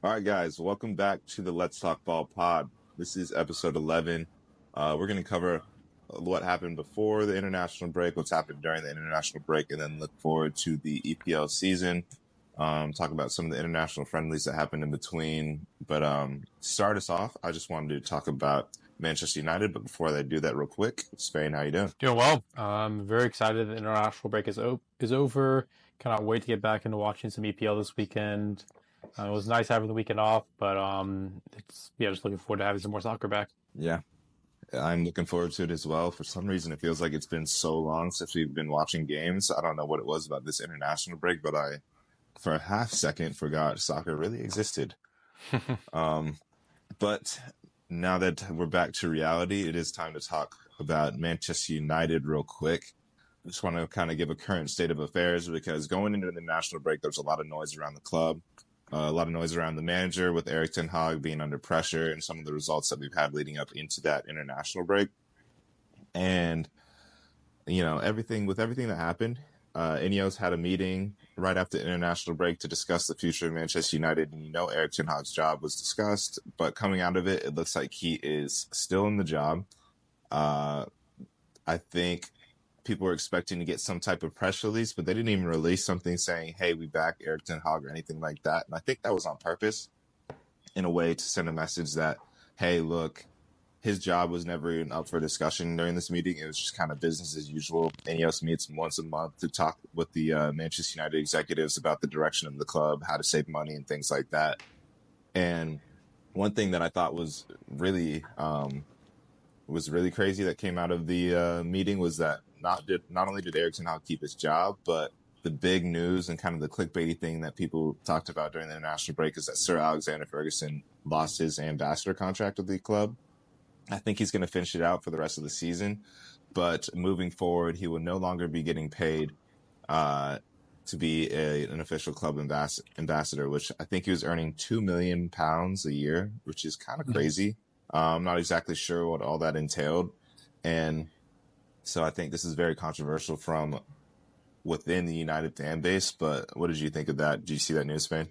All right, guys, welcome back to the Let's Talk Ball pod. This is episode 11. We're going to cover what happened before the international break, what's happened during the international break, and then look forward to the EPL season. Talk about some of the international friendlies that happened in between. But start us off, I just wanted to talk about Manchester United. But before I do that real quick, Spain, how you doing? Doing well. I'm very excited the international break is over. Cannot wait to get back into watching some EPL this weekend. It was nice having the weekend off, but just looking forward to having some more soccer back. Yeah, I'm looking forward to it as well. For some reason, it feels like it's been so long since we've been watching games. I don't know what it was about this international break, but I, for a half second, forgot soccer really existed. But now that we're back to reality, it is time to talk about Manchester United real quick. I just want to kind of give a current state of affairs because going into the national break, there's a lot of noise around the club. A lot of noise around the manager with Erik ten Hag being under pressure and some of the results that we've had leading up into that international break. And, you know, everything that happened, Ineos had a meeting right after the international break to discuss the future of Manchester United. And, Erik ten Hag's job was discussed. But coming out of it, it looks like he is still in the job. I think people were expecting to get some type of press release, but they didn't even release something saying, hey, we back Erik ten Hag or anything like that. And I think that was on purpose in a way to send a message that, hey, look, his job was never even up for discussion during this meeting. It was just kind of business as usual. Ineos meets once a month to talk with the Manchester United executives about the direction of the club, how to save money and things like that. And one thing that I thought was really crazy that came out of the meeting was that not only did Erik ten Hag keep his job, but the big news and kind of the clickbaity thing that people talked about during the international break is that Sir Alexander Ferguson lost his ambassador contract with the club. I think he's going to finish it out for the rest of the season, but moving forward, he will no longer be getting paid to be an official club ambassador, which I think he was earning £2 million a year, which is kind of crazy. I'm not exactly sure what all that entailed. And so I think this is very controversial from within the United fan base. But what did you think of that? Did you see that news, Spain?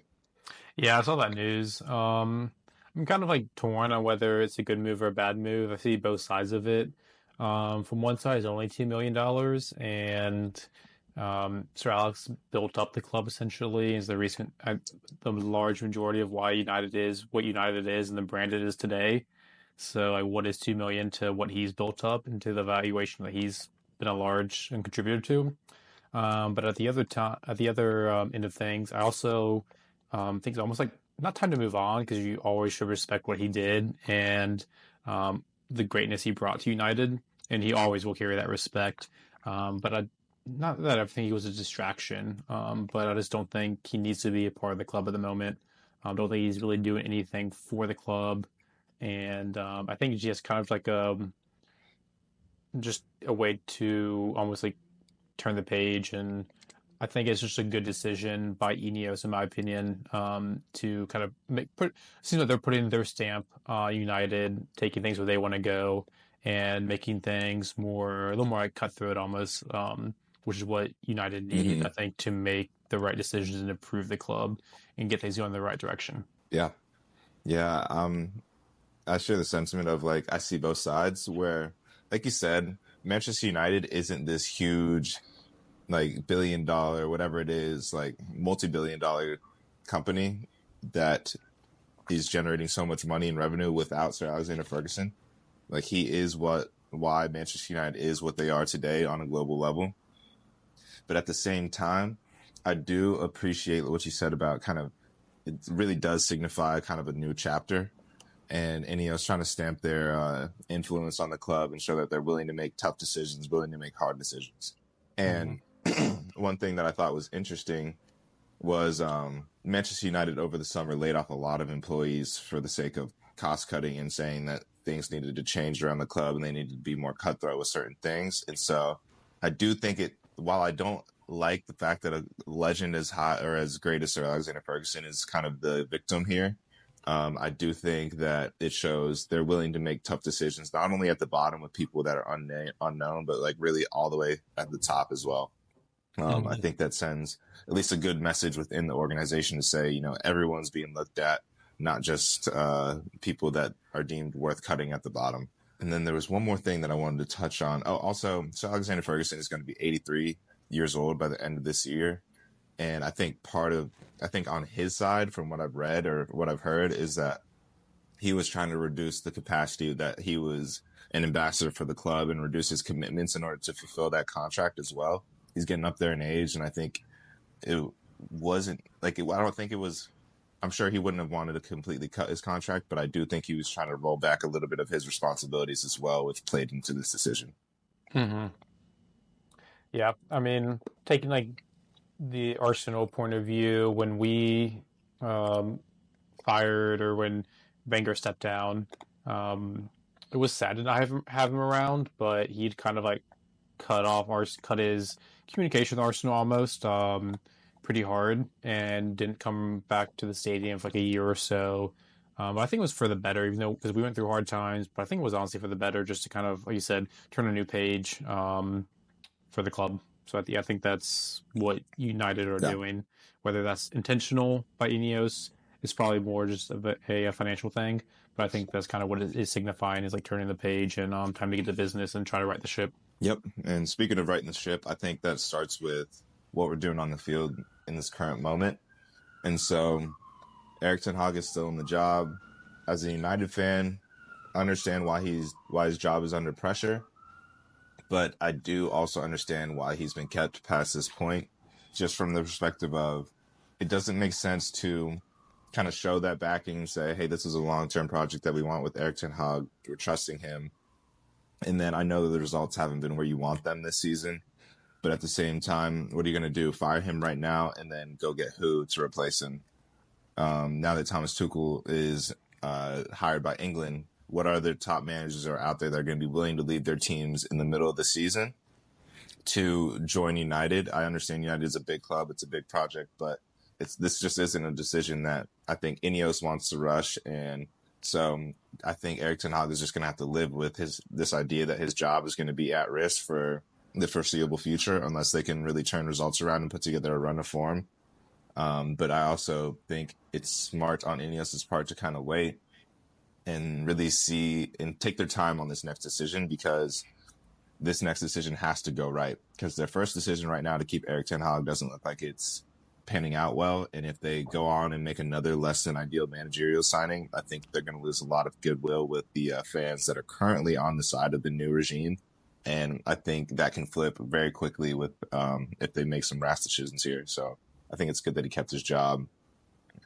Yeah, I saw that news. I'm kind of like torn on whether it's a good move or a bad move. I see both sides of it. From one side, it's only $2 million, and Sir Alex built up the club essentially. Is the large majority of why United is what United is and the brand it is today. So, like, what is $2 million to what he's built up and to the valuation that he's been a large contributor to? But at the other end of things, I also think it's almost like not time to move on because you always should respect what he did and the greatness he brought to United, and he always will carry that respect. Not that I think he was a distraction, but I just don't think he needs to be a part of the club at the moment. I don't think he's really doing anything for the club. And I think it's just kind of like just a way to almost like turn the page. And I think it's just a good decision by Ineos, in my opinion, to kind of seems like they're putting their stamp on United, taking things where they want to go and making things a little more like cutthroat almost, which is what United need, I think, to make the right decisions and improve the club and get things going in the right direction. Yeah. I share the sentiment of like, I see both sides where, like you said, Manchester United isn't this huge, like $1 billion, whatever it is, like multi-billion dollar company that is generating so much money and revenue without Sir Alexander Ferguson. Like he is why Manchester United is what they are today on a global level. But at the same time, I do appreciate what you said about kind of, it really does signify kind of a new chapter. And Ineos trying to stamp their influence on the club and show that they're willing to make tough decisions, willing to make hard decisions. And one thing that I thought was interesting was Manchester United over the summer laid off a lot of employees for the sake of cost cutting and saying that things needed to change around the club and they needed to be more cutthroat with certain things. And so I do think while I don't like the fact that a legend as high or as great as Sir Alexander Ferguson is kind of the victim here, I do think that it shows they're willing to make tough decisions, not only at the bottom with people that are unknown, but like really all the way at the top as well. I think that sends at least a good message within the organization to say, everyone's being looked at not just people that are deemed worth cutting at the bottom. And then there was one more thing that I wanted to touch on. Oh, also, so Alexander Ferguson is going to be 83 years old by the end of this year. And I think on his side, from what I've read or what I've heard, is that he was trying to reduce the capacity that he was an ambassador for the club and reduce his commitments in order to fulfill that contract as well. He's getting up there in age, and I think it wasn't like I don't think it was. I'm sure he wouldn't have wanted to completely cut his contract, but I do think he was trying to roll back a little bit of his responsibilities as well, which played into this decision. Mm-hmm. Yeah, I mean, taking like the Arsenal point of view, when we fired or when Wenger stepped down, it was sad to not have him around, but he'd kind of like cut his communication with Arsenal almost pretty hard and didn't come back to the stadium for like a year or so. I think it was for the better, even though because we went through hard times. But I think it was honestly for the better, just to kind of, like you said, turn a new page for the club. So I think that's what United are Yeah. doing. Whether that's intentional by Ineos, it's probably more just a financial thing. But I think that's kind of what it is signifying, is like turning the page and time to get to business and try to right the ship. Yep. And speaking of righting the ship, I think that starts with what we're doing on the field in this current moment. And so Erik ten Hag is still in the job. As a United fan, I understand why his job is under pressure. But I do also understand why he's been kept past this point, just from the perspective of it doesn't make sense to kind of show that backing and say, hey, this is a long-term project that we want with Erik ten Hag. We're trusting him. And then I know that the results haven't been where you want them this season. But at the same time, what are you going to do? Fire him right now and then go get who to replace him? Now that Thomas Tuchel is hired by England, what other top managers are out there that are going to be willing to leave their teams in the middle of the season to join United? I understand United is a big club. It's a big project, but this just isn't a decision that I think Ineos wants to rush. And so I think Erik ten Hag is just going to have to live with this idea that his job is going to be at risk for the foreseeable future unless they can really turn results around and put together a run of form. But I also think it's smart on Ineos' part to kind of wait and really see and take their time on this next decision, because this next decision has to go right. Because their first decision right now to keep Erik ten Hag doesn't look like it's panning out well. And if they go on and make another less than ideal managerial signing, I think they're going to lose a lot of goodwill with the fans that are currently on the side of the new regime. And I think that can flip very quickly with if they make some rash decisions here. So I think it's good that he kept his job.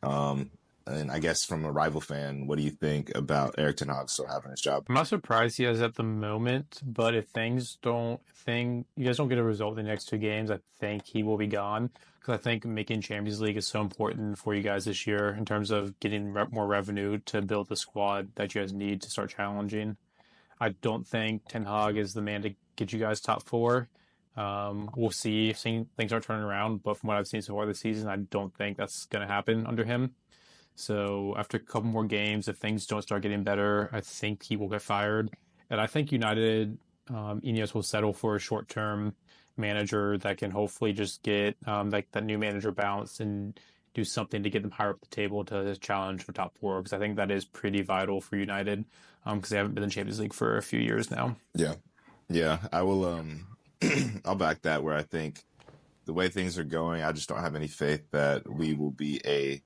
And I guess from a rival fan, what do you think about Erik ten Hag still having his job? I'm not surprised he has at the moment, but if you guys don't get a result in the next two games, I think he will be gone. Because I think making Champions League is so important for you guys this year in terms of getting more revenue to build the squad that you guys need to start challenging. I don't think Ten Hag is the man to get you guys top four. We'll see if things are turning around, but from what I've seen so far this season, I don't think that's going to happen under him. So after a couple more games, if things don't start getting better, I think he will get fired. And I think United, Ineos will settle for a short-term manager that can hopefully just get like that new manager bounce and do something to get them higher up the table to challenge for top four. Because I think that is pretty vital for United, because they haven't been in Champions League for a few years now. Yeah, I will. I'll back that. Where I think the way things are going, I just don't have any faith that we will be a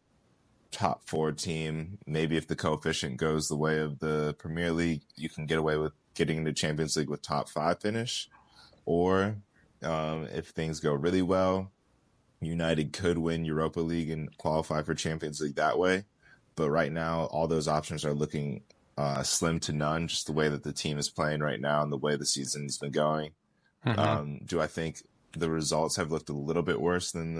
top four team. Maybe if the coefficient goes the way of the Premier League, you can get away with getting into Champions League with top five finish. Or if things go really well, United could win Europa League and qualify for Champions League that way. But right now, all those options are looking slim to none, just the way that the team is playing right now and the way the season's been going. Mm-hmm. Do I think the results have looked a little bit worse than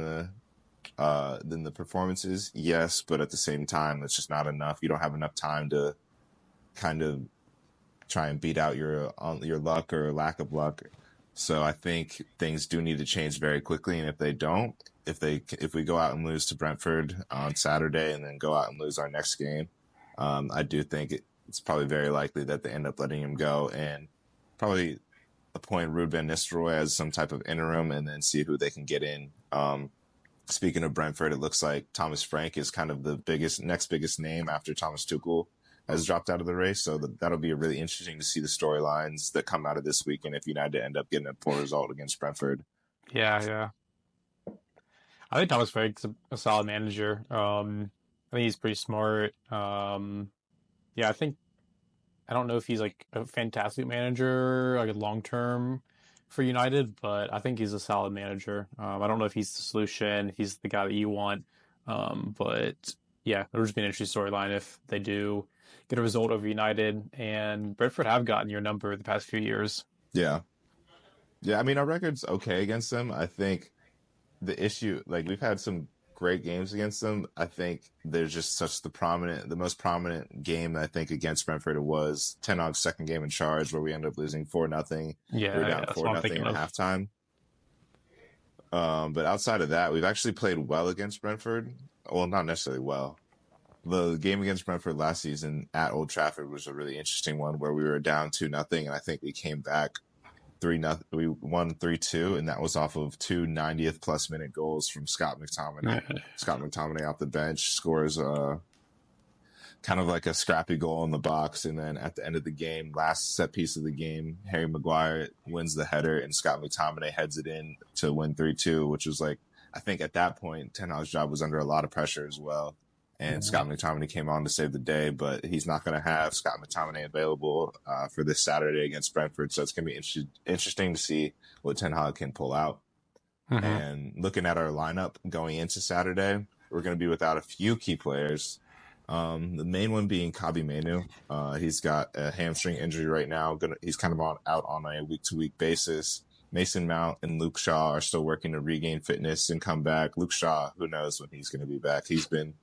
the performances? Yes, but at the same time, it's just not enough. You don't have enough time to kind of try and beat out your luck or lack of luck. So I think things do need to change very quickly. And if they don't, if we go out and lose to Brentford on Saturday and then go out and lose our next game, I do think it's probably very likely that they end up letting him go and probably appoint Ruud van Nistelrooy as some type of interim and then see who they can get in speaking of Brentford, it looks like Thomas Frank is kind of the next biggest name after Thomas Tuchel has dropped out of the race. So that'll be really interesting to see the storylines that come out of this weekend if United end up getting a poor result against Brentford. Yeah, yeah. I think Thomas Frank's a solid manager. I think he's pretty smart. Yeah, I don't know if he's like a fantastic manager, like a long term for United, but I think he's a solid manager. I don't know if he's the solution, if he's the guy that you want. But yeah, it'll just be an interesting storyline if they do get a result over United. And Brentford have gotten your number the past few years. Yeah. Yeah. I mean, our record's okay against them. I think the issue, like we've had some great games against them. I think there's just such the most prominent game I think against Brentford was Ten Hag's second game in charge where we ended up losing 4-0. We were Yeah, yeah, down that's four what I'm nothing thinking at of. halftime. But outside of that, we've actually played well against Brentford. Well, not necessarily well. The game against Brentford last season at Old Trafford was a really interesting one where we were down 2-0, and I think we came back 3-0. We won 3-2, and that was off of two 90th plus minute goals from Scott McTominay. Scott McTominay off the bench scores kind of like a scrappy goal in the box, and then at the end of the game, last set piece of the game, Harry Maguire wins the header, and Scott McTominay heads it in to win 3-2, which was like, I think at that point, Ten Hag's job was under a lot of pressure as well. And Yeah. Scott McTominay came on to save the day, but he's not going to have Scott McTominay available for this Saturday against Brentford. So it's going to be interesting to see what Ten Hag can pull out. Hmm. And looking at our lineup going into Saturday, we're going to be without a few key players. The main one being Kabi Menu. He's got a hamstring injury right now. He's kind of out on a week-to-week basis. Mason Mount and Luke Shaw are still working to regain fitness and come back. Luke Shaw, who knows when he's going to be back? He's been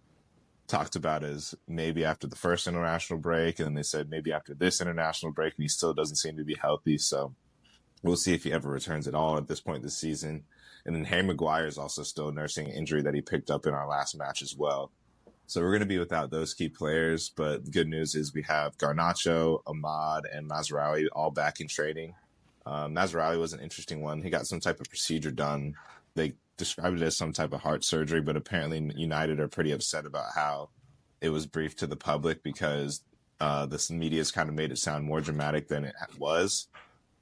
talked about as maybe after the first international break, and then they said maybe after this international break, and he still doesn't seem to be healthy. So we'll see if he ever returns at all at this point this season. And then Harry Maguire is also still nursing an injury that he picked up in our last match as well. So we're going to be without those key players, but the good news is we have Garnacho, Ahmad, and Mazraoui all back in training. Mazraoui was an interesting one. He got some type of procedure done. They described it as some type of heart surgery, but apparently United are pretty upset about how it was briefed to the public because this media's kind of made it sound more dramatic than it was.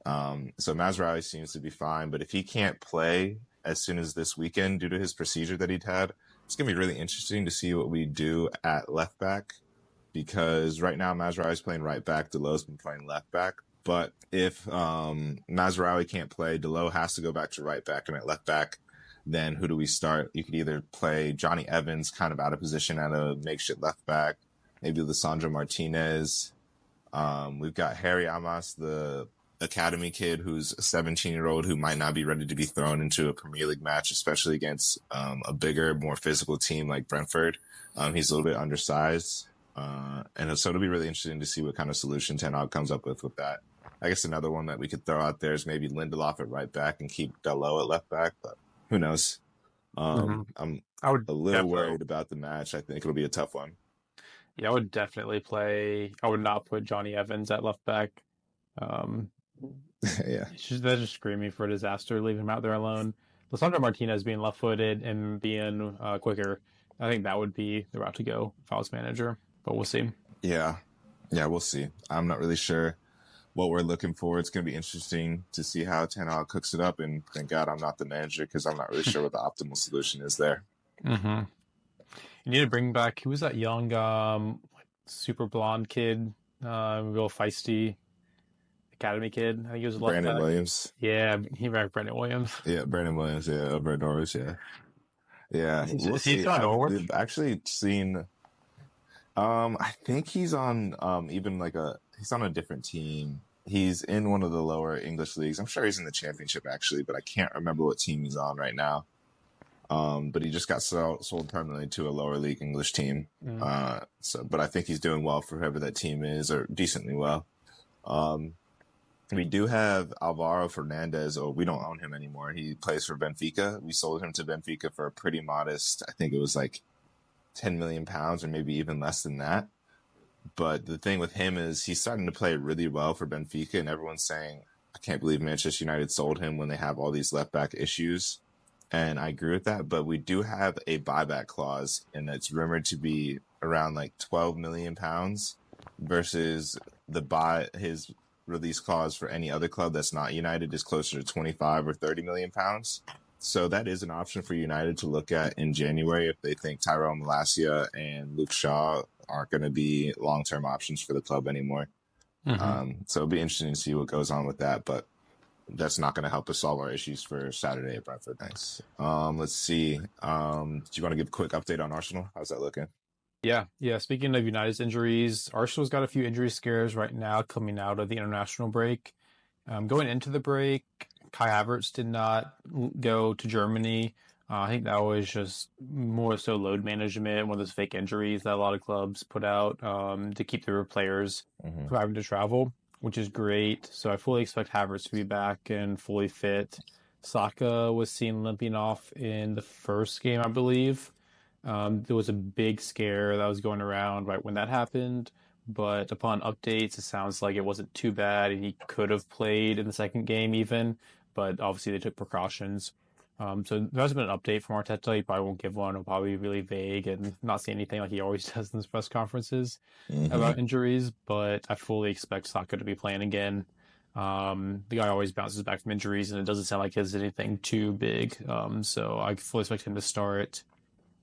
So Mazraoui seems to be fine, but if he can't play as soon as this weekend due to his procedure that he'd had, it's going to be really interesting to see what we do at left back because right now Mazraoui's playing right back, Delow's been playing left back. But if Mazraoui can't play, Delo has to go back to right back, and at left back, then who do we start? You could either play Johnny Evans kind of out of position at a makeshift left back, maybe Lissandro Martinez. We've got Harry Amas, the academy kid who's a 17-year-old who might not be ready to be thrown into a Premier League match, especially against a bigger, more physical team like Brentford. He's a little bit undersized. And so it'll be really interesting to see what kind of solution Ten Hag comes up with that. I guess another one that we could throw out there is maybe Lindelof at right back and keep Dalot at left back, but who knows? Hmm. I'm I would a little definitely, worried about the match. I think it'll be a tough one. yeah, I would definitely play. I would not put Johnny Evans at left back. Um, Yeah. that's just screaming for a disaster. Leaving him out there alone. Lissandro Martinez being left-footed and being quicker. I think that would be the route to go if I was manager. But we'll see. Yeah. Yeah, we'll see. I'm not really sure what we're looking for. It's going to be interesting to see how Ten Hag cooks it up. And thank God I'm not the manager because I'm not really sure what the optimal solution is there. Hmm. You need to bring back. Who was that young, like super blonde kid? Real feisty academy kid. I think he was a left Brandon back. Williams. Yeah, he back Brendan Williams. Yeah, Brandon Williams. Yeah, over at Norwich. Yeah. Yeah, we'll Is he see. still in I've Norwich? actually seen. I think he's on even like he's on a different team. He's in one of the lower English leagues. I'm sure he's in the championship actually, but I can't remember what team he's on right now. But he just got sold permanently to a lower league English team. Mm. But I think he's doing well for whoever that team is, or decently well. Um, we do have Alvaro Fernandez, or we don't own him anymore. He plays for Benfica. We sold him to Benfica for a pretty modest, I think it was like £10 million or maybe even less than that. But the thing with him is he's starting to play really well for Benfica, and everyone's saying, I can't believe Manchester United sold him when they have all these left back issues. and I agree with that. But we do have a buyback clause, and it's rumored to be around like 12 million pounds versus his release clause for any other club that's not United is closer to 25 or 30 million pounds. So that is an option for United to look at in January if they think Tyrone Malacia and Luke Shaw aren't going to be long-term options for the club anymore. Mm-hmm. So it'll be interesting to see what goes on with that, but that's not going to help us solve our issues for Saturday at Brentford. Thanks. Let's see. Do you want to give a quick update on Arsenal? How's that looking? Yeah. Speaking of United's injuries, Arsenal's got a few injury scares right now coming out of the international break. Going into the break, Kai Havertz did not go to Germany. I think that was just more so load management, one of those fake injuries that a lot of clubs put out to keep their players from having to travel, which is great. So I fully expect Havertz to be back and fully fit. Saka was seen limping off in the first game, I believe. There was a big scare that was going around right when that happened, but upon updates, it sounds like it wasn't too bad, and he could have played in the second game even, but obviously they took precautions. So there hasn't been an update from Arteta. He probably won't give one. He'll probably be really vague and not say anything like he always does in his press conferences Mm-hmm. about injuries, but I fully expect Saka to be playing again. The guy always bounces back from injuries, and it doesn't sound like he has anything too big. So I fully expect him to start.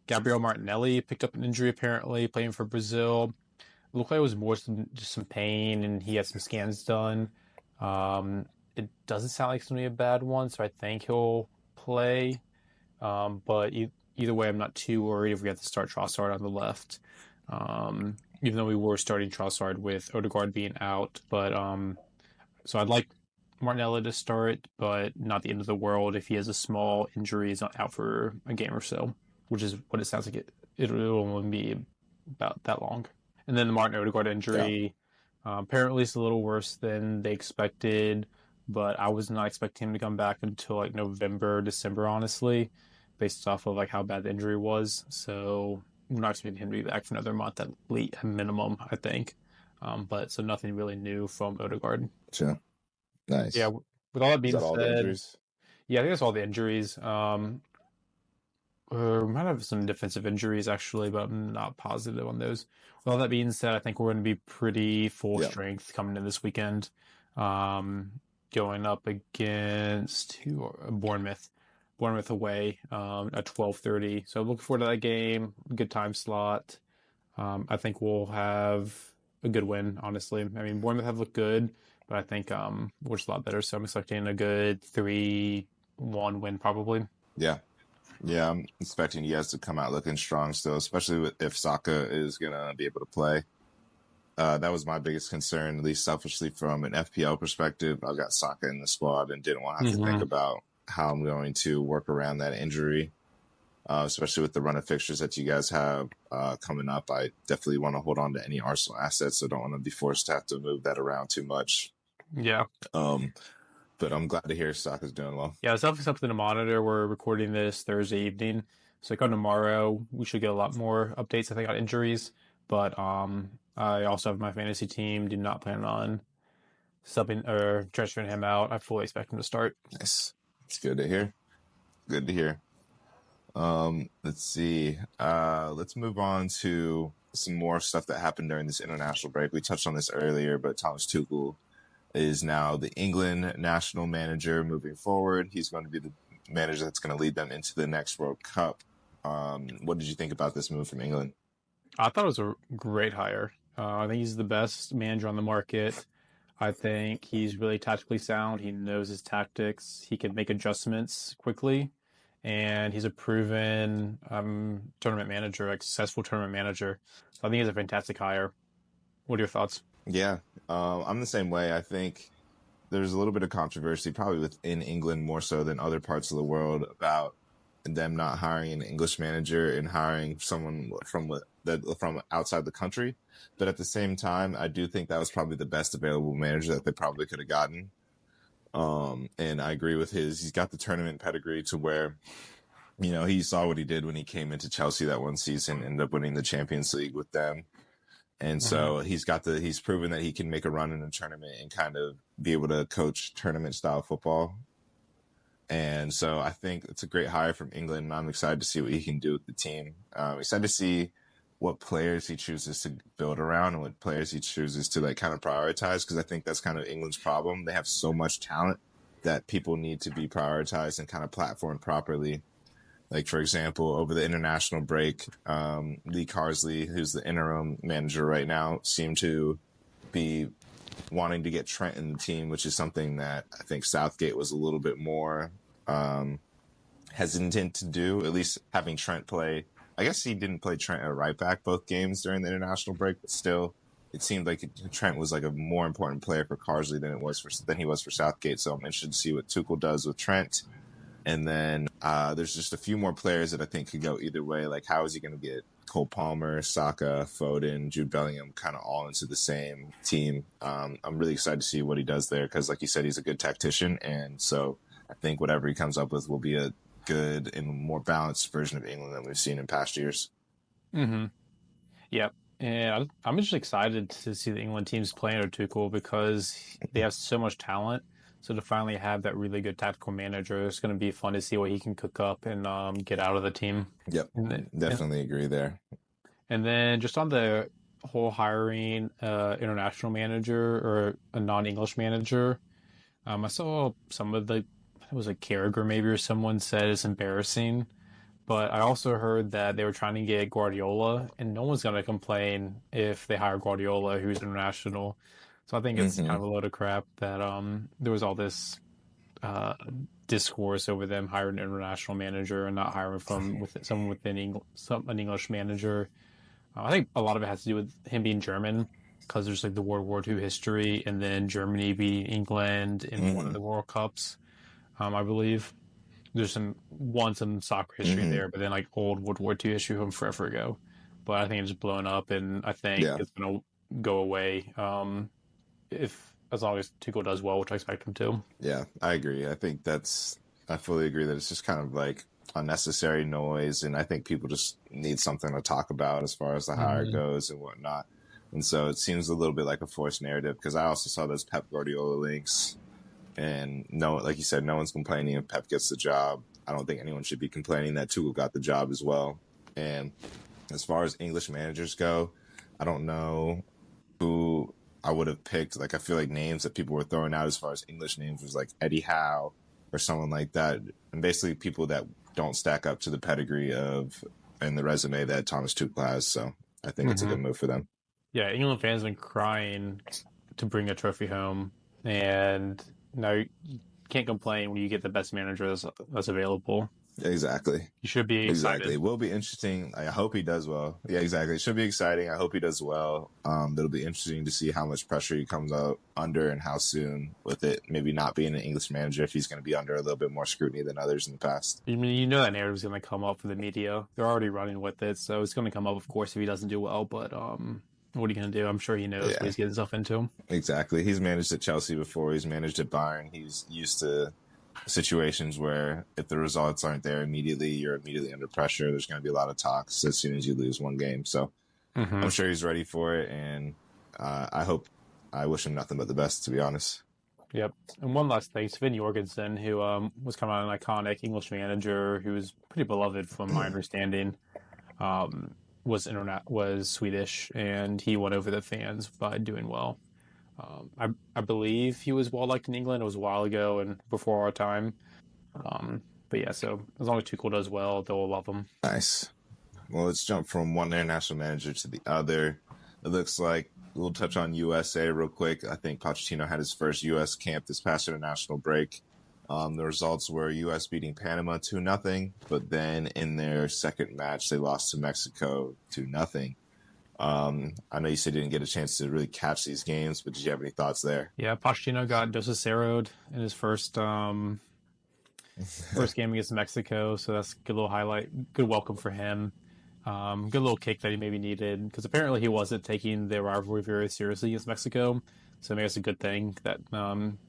Gabriel Martinelli picked up an injury apparently, playing for Brazil. It looked like it was more just some pain, and he had some scans done. It doesn't sound like it's going to be a bad one, so I think he'll play. But either way, I'm not too worried if we have to start Trossard on the left. Even though we were starting Trossard with Odegaard being out. But so I'd like Martinelli to start, but not the end of the world if he has a small injury, he's out for a game or so, which is what it sounds like it'll only be about that long. And then the Martin Odegaard Yeah. injury, apparently it's a little worse than they expected, but I was not expecting him to come back until like November, December, honestly, based off of like how bad the injury was. So I'm not expecting him to be back for another month at least, a minimum, I think. But so nothing really new from Odegaard. Sure. Yeah, Nice. with all that Is being that all the said, injuries? yeah, I think that's all the injuries. Might have some defensive injuries actually, but I'm not positive on those. With all that being said, I think we're going to be pretty full Yeah. strength coming in this weekend. Um, Going up against Bournemouth, Bournemouth away at 12:30. So looking forward to that game. Good time slot. I think we'll have a good win. Honestly, I mean Bournemouth have looked good, but I think we're just a lot better. So I'm expecting a good 3-1 win probably. Yeah. Yeah. I'm expecting you guys to come out looking strong still, especially if Saka is going to be able to play. That was my biggest concern, at least selfishly from an FPL perspective. I've got Saka in the squad and didn't want to have to think Mm-hmm. about how I'm going to work around that injury, especially with the run of fixtures that you guys have coming up. I definitely want to hold on to any Arsenal assets, so don't want to be forced to have to move that around too much. Yeah. Um, but I'm glad to hear Saka's doing well. Yeah, it's definitely something to monitor. We're recording this Thursday evening. So come tomorrow, we should get a lot more updates, I think, on injuries. But I also have my fantasy team. Do not plan on subbing or transferring him out. I fully expect him to start. Nice. It's good to hear. Good to hear. Let's see. Let's move on to some more stuff that happened during this international break. We touched on this earlier, but Thomas Tuchel is now the England national manager moving forward. He's going to be the manager that's going to lead them into the next World Cup. What did you think about this move from England? I thought it was a great hire. I think he's the best manager on the market. I think he's really tactically sound. He knows his tactics. He can make adjustments quickly, and he's a proven tournament manager, like successful tournament manager. So I think he's a fantastic hire. What are your thoughts? Yeah, I'm the same way. I think there's a little bit of controversy, probably within England more so than other parts of the world, about them not hiring an English manager and hiring someone from outside the country. But at the same time, I do think that was probably the best available manager that they probably could have gotten. And I agree with he's got the tournament pedigree to where, he saw what he did when he came into Chelsea that one season, ended up winning the Champions League with them. And Mm-hmm. so he's proven that he can make a run in a tournament and kind of be able to coach tournament style football. And so I think it's a great hire from England, and I'm excited to see what he can do with the team. Excited to see what players he chooses to build around and what players he chooses to like kind of prioritize, because I think that's kind of England's problem. They have so much talent that people need to be prioritized and kind of platformed properly. Like, for example, over the international break, Lee Carsley, who's the interim manager right now, seemed to be wanting to get Trent in the team, which is something that I think Southgate was a little bit more hesitant to do, at least having Trent play. I guess he didn't play Trent at right back both games during the international break, but still, it seemed like Trent was like a more important player for Carsley than he was for Southgate. So I'm interested to see what Tuchel does with Trent. And then there's just a few more players that I think could go either way. Like, how is he going to get Cole Palmer, Saka, Foden, Jude Bellingham kind of all into the same team? I'm really excited to see what he does there because, like you said, he's a good tactician. And so I think whatever he comes up with will be a good and more balanced version of England than we've seen in past years. Mm-hmm. Yep. And I'm just excited to see the England teams playing under Tuchel because they have so much talent. So to finally have that really good tactical manager, it's going to be fun to see what he can cook up and get out of the team. Yep, definitely agree there. And then just on the whole hiring international manager or a non-English manager, I saw some of the, it was like Carragher maybe or someone said it's embarrassing. But I also heard that they were trying to get Guardiola, and no one's going to complain if they hire Guardiola, who's international. So I think it's kind Mm-hmm. of a load of crap that there was all this uh, discourse over them hiring an international manager and not hiring from someone within an English manager. I think a lot of it has to do with him being German, because there's like the World War II history, and then Germany beating England in one of Mm-hmm. the World Cups, I believe. There's some soccer history Mm-hmm. there, but then like old World War II history from forever ago. But I think it's blown up, and I think Yeah. it's gonna go away if as long as Tuchel does well, which I expect him to. Yeah, I agree. I fully agree that it's just kind of like unnecessary noise. And I think people just need something to talk about as far as the hire Hmm. goes and whatnot. And so it seems a little bit like a forced narrative because I also saw those Pep Guardiola links. And no, like you said, no one's complaining if Pep gets the job. I don't think anyone should be complaining that Tuchel got the job as well. And as far as English managers go, I don't know who I would have picked. Like, I feel like names that people were throwing out as far as English names was like Eddie Howe or someone like that. And basically people that don't stack up to the pedigree of and the resume that Thomas Tuchel has. So I think it's a Hmm. good move for them. Yeah, England fans have been crying to bring a trophy home, and now you can't complain when you get the best manager that's available. Exactly. You should be Exactly. excited. It will be interesting. I hope he does well. Yeah, exactly. It should be exciting. I hope he does well. It'll be interesting to see how much pressure he comes out under and how soon with it. Maybe not being an English manager, if he's going to be under a little bit more scrutiny than others in the past. I mean, you know that narrative's going to come up for the media. They're already running with it, so it's going to come up, of course, if he doesn't do well. But what are you going to do? I'm sure he knows what Yeah, he's getting himself into. exactly. He's managed at Chelsea before. He's managed at Bayern. He's used to situations where if the results aren't there immediately, you're immediately under pressure. There's going to be a lot of talks as soon as you lose one game. So Hmm. I'm sure he's ready for it, and I wish him nothing but the best, to be honest. Yep. And one last thing, Sven Jorgensen, who was kind of an iconic English manager who was pretty beloved from my understanding, um, was Swedish, and he won over the fans by doing well. I believe he was well liked in England. It was a while ago and before our time. But yeah, so as long as Tuchel does well, they'll love him. Nice. Well, let's jump from one international manager to the other. It looks like we'll touch on USA real quick. I think Pochettino had his first US camp this past international break. The results were US beating Panama 2-0, but then in their second match, they lost to Mexico 2-0. I know you said you didn't get a chance to really catch these games, but did you have any thoughts there? Yeah, Pochettino got Dos Acero'd in his first game against Mexico, so that's a good little highlight, good welcome for him. Good little kick that he maybe needed because apparently he wasn't taking the rivalry very seriously against Mexico, so maybe it's a good thing that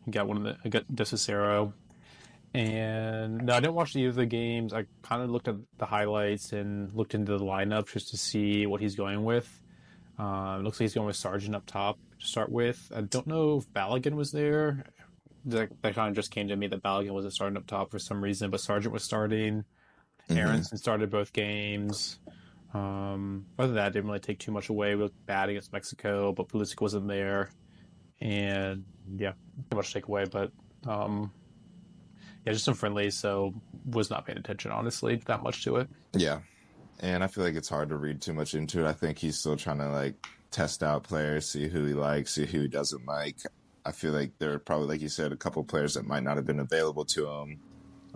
he got got Dos Acero. And no, I didn't watch either of the games. I kind of looked at the highlights and looked into the lineup just to see what he's going with. It looks like he's going with Sargent up top to start with. I don't know if Balogun was there. that kind of just came to me that Balogun wasn't starting up top for some reason, but Sargent was starting. Hmm. Aronson started both games. Other than that, didn't really take too much away. We looked bad against Mexico, but Pulisic wasn't there, and yeah, too much to take away. But um, yeah, just some friendlies, so was not paying attention honestly that much to it. Yeah. And I feel like it's hard to read too much into it. I think he's still trying to like test out players, see who he likes, see who he doesn't like. I feel like there are probably, like you said, a couple players that might not have been available to him.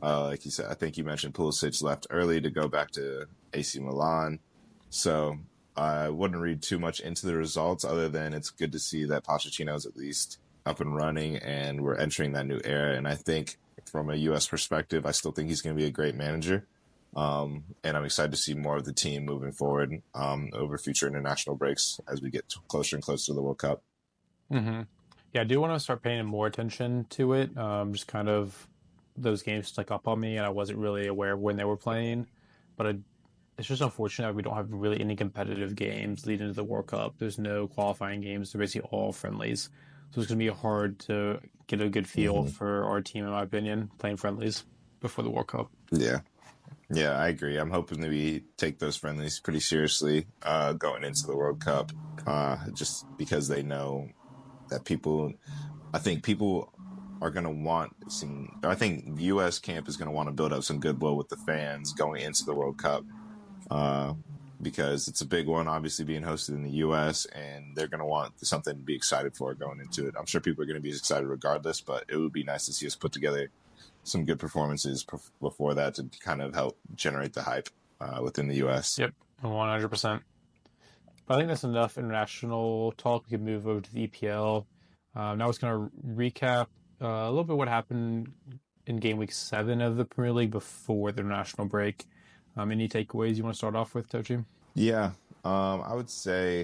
Like you said, I think you mentioned Pulisic left early to go back to AC Milan. So I wouldn't read too much into the results other than it's good to see that Pochettino is at least up and running and we're entering that new era. And I think from a U.S. perspective, I still think he's going to be a great manager. And I'm excited to see more of the team moving forward over future international breaks as we get closer and closer to the World Cup. Mm-hmm. Yeah, I do want to start paying more attention to it. Just kind of those games stuck up on me, and I wasn't really aware when they were playing. But it's just unfortunate that we don't have really any competitive games leading to the World Cup. There's no qualifying games. They're basically all friendlies. So it's going to be hard to get a good feel Mm-hmm. for our team, in my opinion, playing friendlies before the World Cup. Yeah. Yeah, I agree. I'm hoping that we take those friendlies pretty seriously going into the World Cup, just because they know that I think people are going to want some. I think the U.S. camp is going to want to build up some goodwill with the fans going into the World Cup uh, because it's a big one, obviously being hosted in the U.S. and they're going to want something to be excited for going into it. I'm sure people are going to be excited regardless, but it would be nice to see us put together some good performances before that to kind of help generate the hype within the U.S. Yep, 100%. But I think that's enough international talk. We can move over to the EPL. Now it's going to recap a little bit what happened in game week 7 of the Premier League before the international break. Any takeaways you want to start off with, Tochi? Yeah, I would say,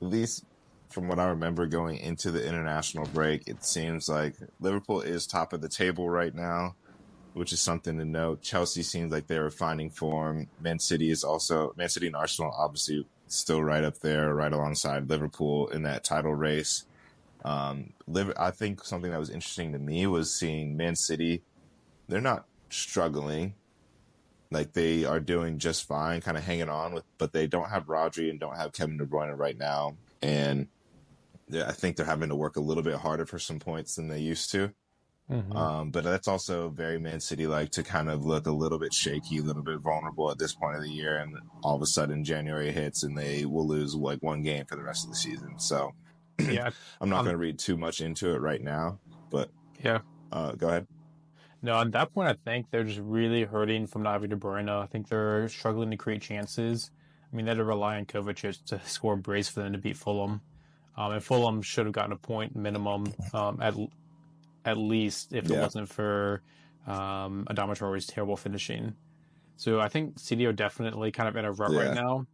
at least from what I remember going into the international break, it seems like Liverpool is top of the table right now, which is something to note. Chelsea seems like they were finding form. Man City and Arsenal obviously still right up there, right alongside Liverpool in that title race. I think something that was interesting to me was seeing Man City. They're not struggling. Like they are doing just fine, kind of hanging on with, but they don't have Rodri and don't have Kevin De Bruyne right now. And I think they're having to work a little bit harder for some points than they used to. Mm-hmm. But that's also very Man City like to kind of look a little bit shaky, a little bit vulnerable at this point of the year. And all of a sudden January hits and they will lose like one game for the rest of the season. So Yeah, I'm not going to read too much into it right now, but yeah. go ahead. No, on that point, I think they're just really hurting from not having De Bruyne. I think they're struggling to create chances. I mean, they had to rely on Kovacic to score a brace for them to beat Fulham. And Fulham should have gotten a point minimum at least if it Yeah. wasn't for Adama Traore's terrible finishing. So I think City are definitely kind of in a rut right Yeah.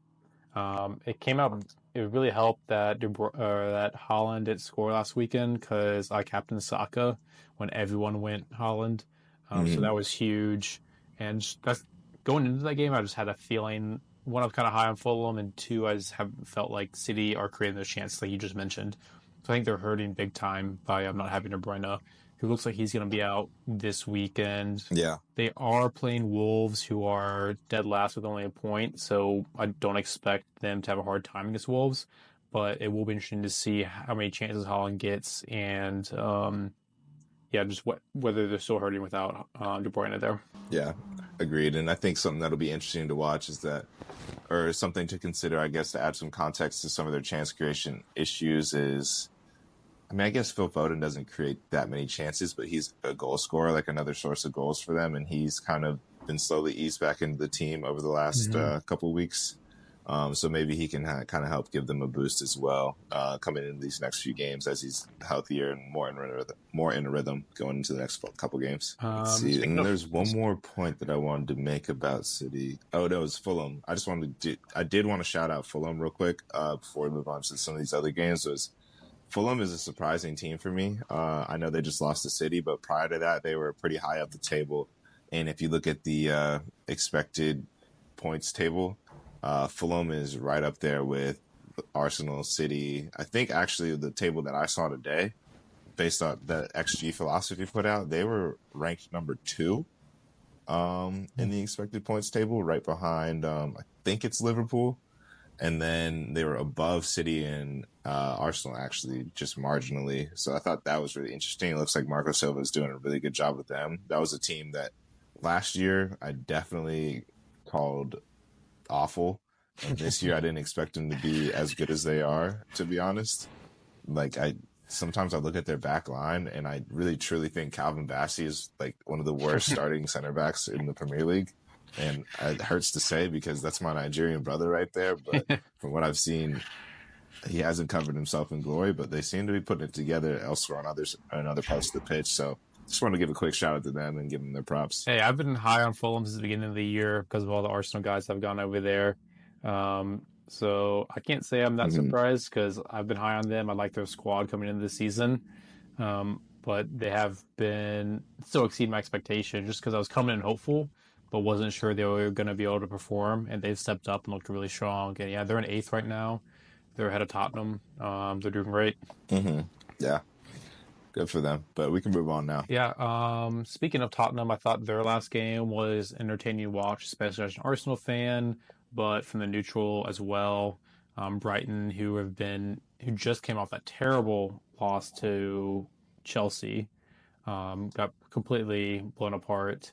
now. It came out. It really helped that that Holland didn't score last weekend because I captained Saka when everyone went Holland. So Mm-hmm. that was huge. And that's going into that game. I just had a feeling one, I was kind of high on Fulham, and two, I just have felt like City are creating those chances like you just mentioned. So I think they're hurting big time by not having De Bruyne. It looks like he's going to be out this weekend. Yeah. They are playing Wolves, who are dead last with only a point, so I don't expect them to have a hard time against Wolves. But it will be interesting to see how many chances Holland gets, and yeah, just whether they're still hurting without De Bruyne there. Yeah. Agreed. And I think something that'll be interesting to watch is that, or something to consider, I guess, to add some context to some of their chance creation issues is, I mean, I guess Phil Foden doesn't create that many chances, but he's a goal scorer, like another source of goals for them. And he's kind of been slowly eased back into the team over the last Mm-hmm. couple of weeks. So maybe he can kind of help give them a boost as well coming into these next few games as he's healthier and more in a rhythm going into the next couple games. Let's see. Speaking And of, there's one more point that I wanted to make about City. Oh, no, it's Fulham. I did want to shout out Fulham real quick before we move on to some of these other games. Fulham is a surprising team for me. I know they just lost to City, but prior to that, they were pretty high up the table. And if you look at the expected points table, Fulham is right up there with Arsenal, City. I think actually the table that I saw today, based on the XG philosophy put out, they were ranked number 2 in the expected points table, right behind I think it's Liverpool, and then they were above City and Arsenal actually just marginally. So I thought that was really interesting. It looks like Marco Silva is doing a really good job with them. That was a team that last year I definitely called awful, and this year I didn't expect them to be as good as they are, to be honest. Like sometimes I look at their back line and I really truly think Calvin Bassey is like one of the worst starting center backs in the Premier League. And it hurts to say because that's my Nigerian brother right there. But from what I've seen, he hasn't covered himself in glory, but they seem to be putting it together elsewhere on other parts of the pitch. So just want to give a quick shout out to them and give them their props. Hey, I've been high on Fulham since the beginning of the year because of all the Arsenal guys that have gone over there. So I can't say I'm that Mm-hmm. surprised because I've been high on them. I like their squad coming into this season. But they have been still exceed my expectation just because I was coming in hopeful, but wasn't sure they were going to be able to perform. And they've stepped up and looked really strong. And yeah, they're in eighth right now. They're ahead of Tottenham. They're doing great. Mm-hmm. Yeah, good for them. But we can move on now. Yeah. Speaking of Tottenham, I thought their last game was entertaining to watch, especially as an Arsenal fan, but from the neutral as well. Brighton, who just came off that terrible loss to Chelsea, got completely blown apart.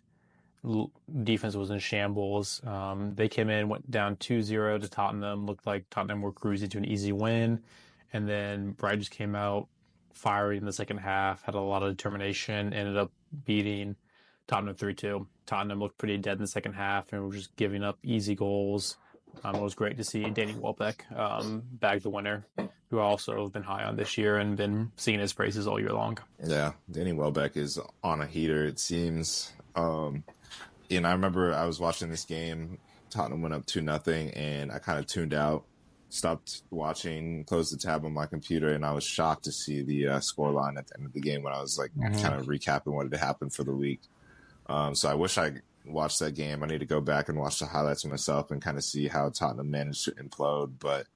Defense was in shambles. They came in, went down 2-0 to Tottenham. Looked like Tottenham were cruising to an easy win. And then Brighton just came out firing in the second half, had a lot of determination, ended up beating Tottenham 3-2. Tottenham looked pretty dead in the second half and were just giving up easy goals. It was great to see Danny Welbeck bag the winner, who I also have been high on this year and been singing his praises all year long. Yeah, Danny Welbeck is on a heater, it seems. And I remember I was watching this game. Tottenham went up 2-0, and I kind of tuned out, stopped watching, closed the tab on my computer, and I was shocked to see the scoreline at the end of the game when I was like kind of recapping what had happened for the week. So I wish I watched that game. I need to go back and watch the highlights myself and kind of see how Tottenham managed to implode. But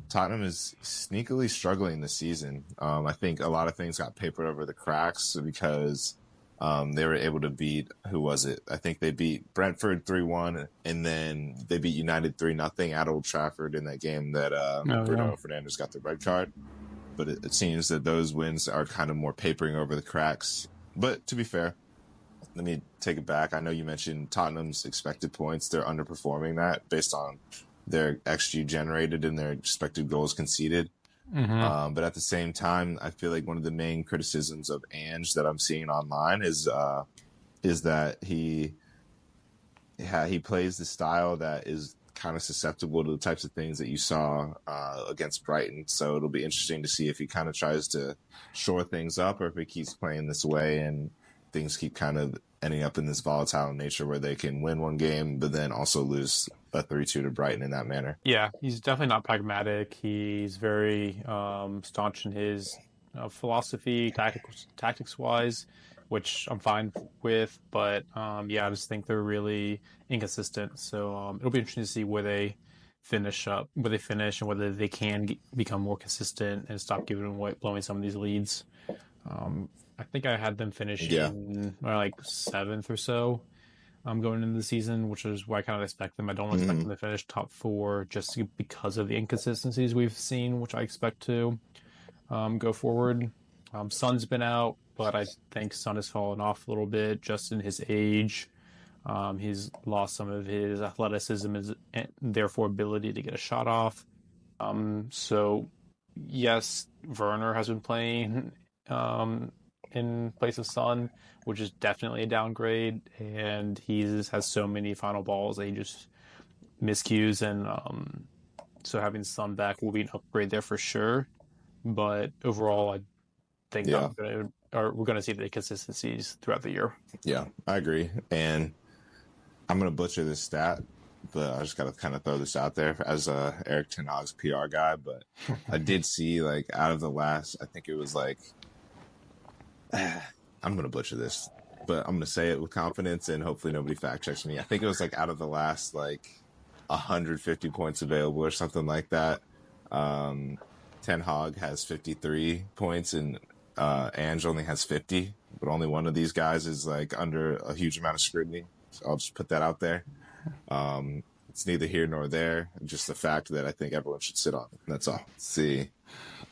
Tottenham is sneakily struggling this season. I think a lot of things got papered over the cracks because they were able to beat, who was it? I think they beat Brentford 3-1, and then they beat United 3-0 at Old Trafford in that game that Bruno Fernandes got the red card. But it seems that those wins are kind of more papering over the cracks. But to be fair, let me take it back. I know you mentioned Tottenham's expected points. They're underperforming that based on their XG generated and their expected goals conceded. But at the same time, I feel like one of the main criticisms of Ange that I'm seeing online is that he plays the style that is kind of susceptible to the types of things that you saw against Brighton. So it'll be interesting to see if he kind of tries to shore things up or if he keeps playing this way and things keep kind of ending up in this volatile nature where they can win one game but then also lose a 3-2 to Brighton in that manner. Yeah, he's definitely not pragmatic. He's very staunch in his philosophy, tactics-wise, which I'm fine with. But yeah, I just think they're really inconsistent. So it'll be interesting to see where they finish, and whether they can become more consistent and stop blowing some of these leads. I think I had them finishing like 7th or so. Going into the season, which is why I kind of expect them. I don't expect them to finish top 4 just because of the inconsistencies we've seen, which I expect to go forward. Son's been out, but I think Son has fallen off a little bit just in his age. He's lost some of his athleticism and therefore ability to get a shot off. So yes, Werner has been playing in place of Son, which is definitely a downgrade, and he has so many final balls that he just miscues, and so having Son back will be an upgrade there for sure. But overall, I think we're gonna see the consistencies throughout the year. Yeah, I agree, and I'm gonna butcher this stat, but I just gotta kind of throw this out there as a Eric Ten Hag's PR guy. But I did see like out of the last, I think it was like. I'm going to butcher this, but I'm going to say it with confidence and hopefully nobody fact checks me. I think it was like out of the last like 150 points available or something like that. Ten Hag has 53 points and Ange only has 50, but only one of these guys is like under a huge amount of scrutiny. So I'll just put that out there. It's neither here nor there. Just the fact that I think everyone should sit on it. That's all. Let's see.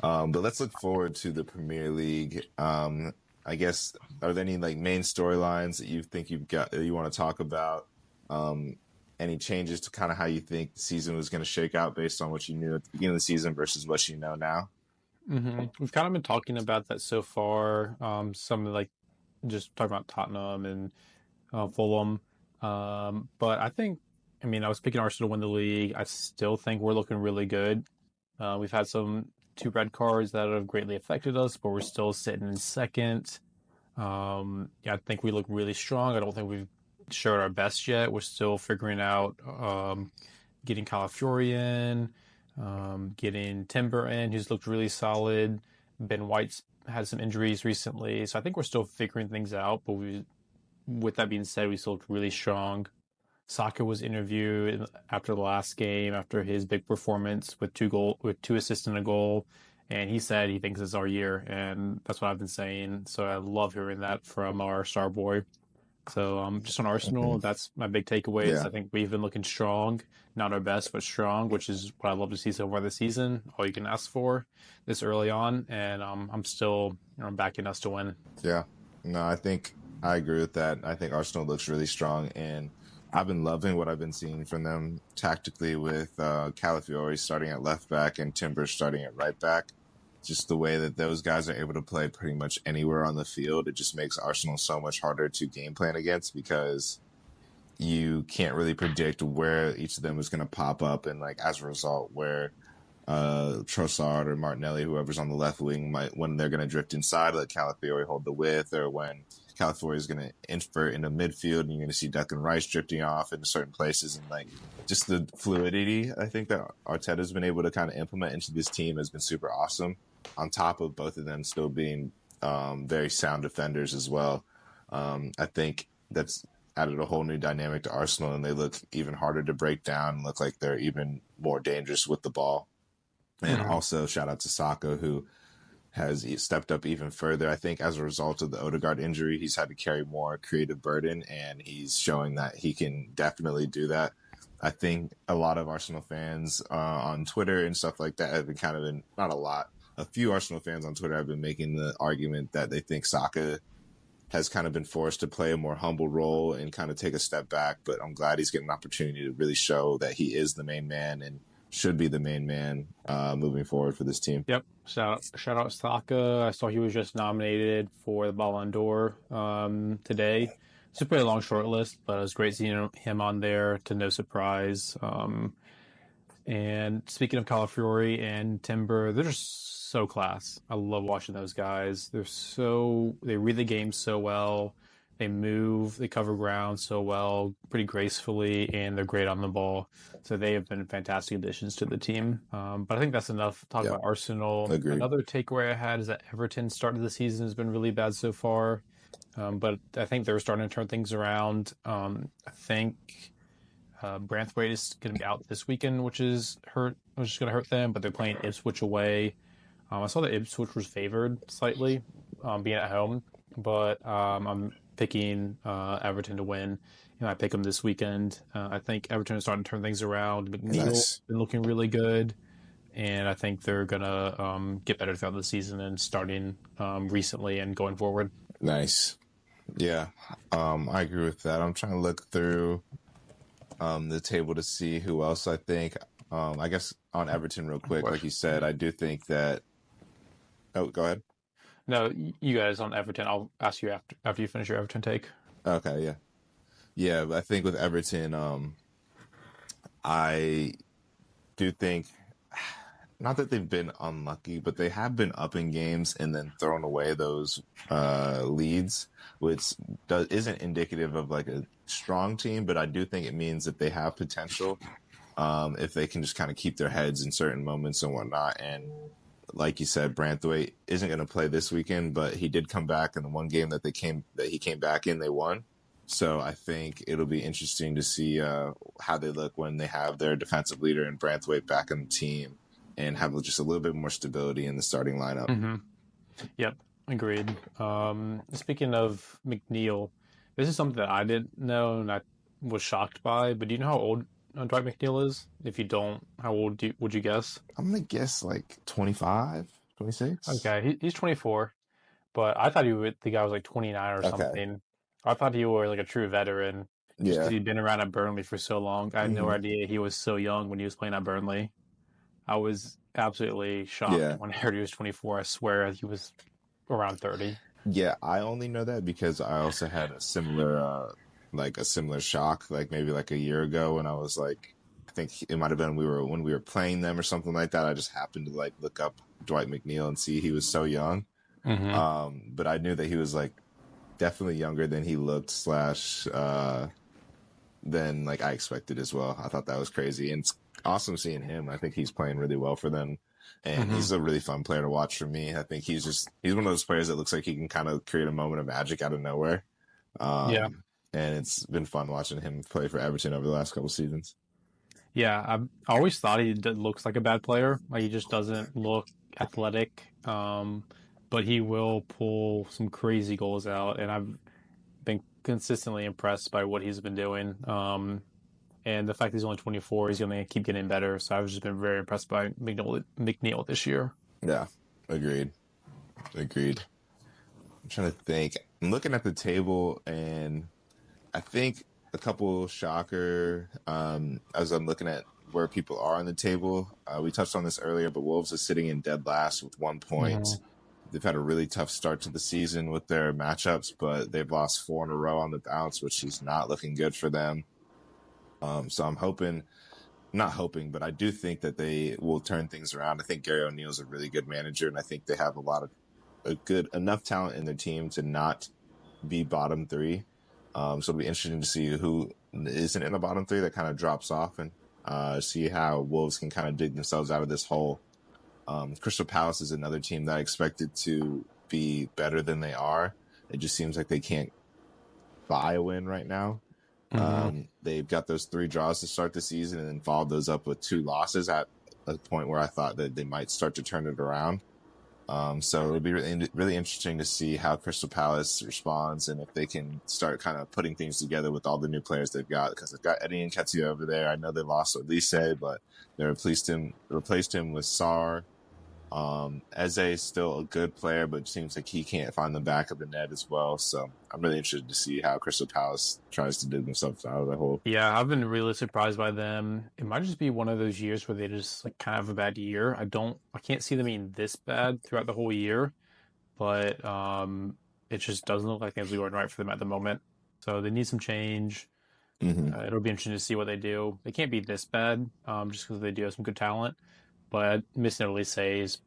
But let's look forward to the Premier League. I guess, are there any like main storylines that you think you want to talk about? Any changes to kind of how you think the season was going to shake out based on what you knew at the beginning of the season versus what you know now? We've kind of been talking about that so far. Some of like just talking about Tottenham and Fulham. But I mean, I was picking Arsenal to win the league. I still think we're looking really good. We've had two red cards that have greatly affected us, but we're still sitting in second. Yeah, I think we look really strong. I don't think we've showed our best yet. We're still figuring out getting Calafiori in, getting Timber in, who's looked really solid. Ben White's had some injuries recently, so I think we're still figuring things out. But with that being said, we still looked really strong. Saka was interviewed after the last game, after his big performance with two assists and a goal, and he said he thinks it's our year, and that's what I've been saying. So I love hearing that from our star boy. So just on Hmm. Arsenal, that's my big takeaways. Yeah. I think we've been looking strong, not our best, but strong, which is what I love to see so far this season. All you can ask for this early on, and I'm still backing us to win. Yeah. No, I think I agree with that. I think Arsenal looks really strong, and I've been loving what I've been seeing from them tactically with Calafiori starting at left back and Timber starting at right back. Just the way that those guys are able to play pretty much anywhere on the field, it just makes Arsenal so much harder to game plan against because you can't really predict where each of them is going to pop up, and like as a result, where Trossard or Martinelli, whoever's on the left wing, might when they're going to drift inside, let Calafiori hold the width, or when Calafiori is going to invert into midfield, and you're going to see Declan Rice drifting off into certain places, and like just the fluidity I think that Arteta's been able to kind of implement into this team has been super awesome. On top of both of them still being very sound defenders as well, I think that's added a whole new dynamic to Arsenal, and they look even harder to break down and look like they're even more dangerous with the ball. And Mm-hmm. also shout out to Saka, who has stepped up even further. I think as a result of the Odegaard injury, he's had to carry more creative burden, and he's showing that he can definitely do that. I think a lot of Arsenal fans on Twitter and stuff like that have been kind of not a lot. A few Arsenal fans on Twitter have been making the argument that they think Saka has kind of been forced to play a more humble role and kind of take a step back. But I'm glad he's getting an opportunity to really show that he is the main man and should be the main man moving forward for this team. Yep. Shout out Saka. I saw he was just nominated for the Ballon d'Or today. It's a pretty long short list, but it was great seeing him on there to no surprise. And speaking of Calafiori and Timber, they're just so class. I love watching those guys. They read the game so well. They move, they cover ground so well, pretty gracefully, and they're great on the ball. So they have been fantastic additions to the team. But I think that's enough talking Yep, about Arsenal. agreed. Another takeaway I had is that Everton started the season has been really bad so far. But I think they're starting to turn things around. I think Branthwaite is going to be out this weekend, which is going to hurt them. But they're playing Ipswich away. I saw that Ipswich was favored slightly, being at home, but I'm picking Everton to win. I pick them this weekend. I think Everton is starting to turn things around. McNeil Nice. been looking really good, and I think they're gonna get better throughout the season and starting recently and going forward. Nice. Yeah, I agree with that. I'm trying to look through the table to see who else I think. I guess on Everton, real quick, like you said, I do think that. Oh, go ahead. No, you guys on Everton. I'll ask you after you finish your Everton take. Okay, yeah, yeah. But I think with Everton, I do think not that they've been unlucky, but they have been up in games and then thrown away those leads, which isn't indicative of like a strong team. But I do think it means that they have potential if they can just kind of keep their heads in certain moments and whatnot. And like you said, Branthwaite isn't going to play this weekend, but he did come back in the one game that he came back in, they won. So I think it'll be interesting to see how they look when they have their defensive leader and Branthwaite back in the team and have just a little bit more stability in the starting lineup. Mm-hmm. Yep. Agreed. Speaking of McNeil, this is something that I didn't know and I was shocked by. But do you know how old Dwight McNeil is? If you don't, how old would you guess? I'm gonna guess like 25, 26. Okay, he's 24, but I thought the guy was like 29 or Okay. something. I thought he was like a true veteran just because Yeah. he'd been around at Burnley for so long. I had no Hmm. idea he was so young when he was playing at Burnley. I was absolutely shocked Yeah. when I heard he was 24. I swear he was around 30. Yeah. I only know that because I also had a similar, like a similar shock, like maybe like a year ago when I was like, I think it might have been when we were playing them or something like that. I just happened to like look up Dwight McNeil and see he was so young. Hmm. But I knew that he was like definitely younger than he looked slash than like I expected as well. I thought that was crazy, and it's awesome seeing him. I think he's playing really well for them, and Hmm. he's a really fun player to watch for me. I think he's one of those players that looks like he can kind of create a moment of magic out of nowhere. Yeah. And it's been fun watching him play for Everton over the last couple seasons. Yeah, I always thought looks like a bad player. Like he just doesn't look athletic. But he will pull some crazy goals out, and I've been consistently impressed by what he's been doing. And the fact he's only 24, he's going to keep getting better. So I've just been very impressed by McNeil this year. Yeah, agreed, agreed. I'm trying to think. I'm looking at the table, and I think a couple shocker as I'm looking at where people are on the table. We touched on this earlier, but Wolves is sitting in dead last with 1 point. Hmm. They've had a really tough start to the season with their matchups, but they've lost four in a row on the bounce, which is not looking good for them. So I'm hoping, not hoping, but I do think that they will turn things around. I think Gary O'Neill's a really good manager, and I think they have a lot of a good enough talent in their team to not be bottom three. So it'll be interesting to see who isn't in the bottom three that kind of drops off and see how Wolves can kind of dig themselves out of this hole. Crystal Palace is another team that I expected to be better than they are. It just seems like they can't buy a win right now. Hmm. They've got those three draws to start the season and then followed those up with two losses at a point where I thought that they might start to turn it around. So it'll be really interesting to see how Crystal Palace responds and if they can start kind of putting things together with all the new players they've got. Because they've got Eddie Nketiah over there. I know they lost Elise, but they replaced him with Sar. Eze is still a good player, but it seems like he can't find the back of the net as well. So I'm really interested to see how Crystal Palace tries to dig themselves out of the hole. Yeah, I've been really surprised by them. It might just be one of those years where they just like kind of have a bad year. I can't see them being this bad throughout the whole year, but it just doesn't look like things are going right for them at the moment. So they need some change. Mm-hmm. It'll be interesting to see what they do. They can't be this bad, just because they do have some good talent. But missing Elise is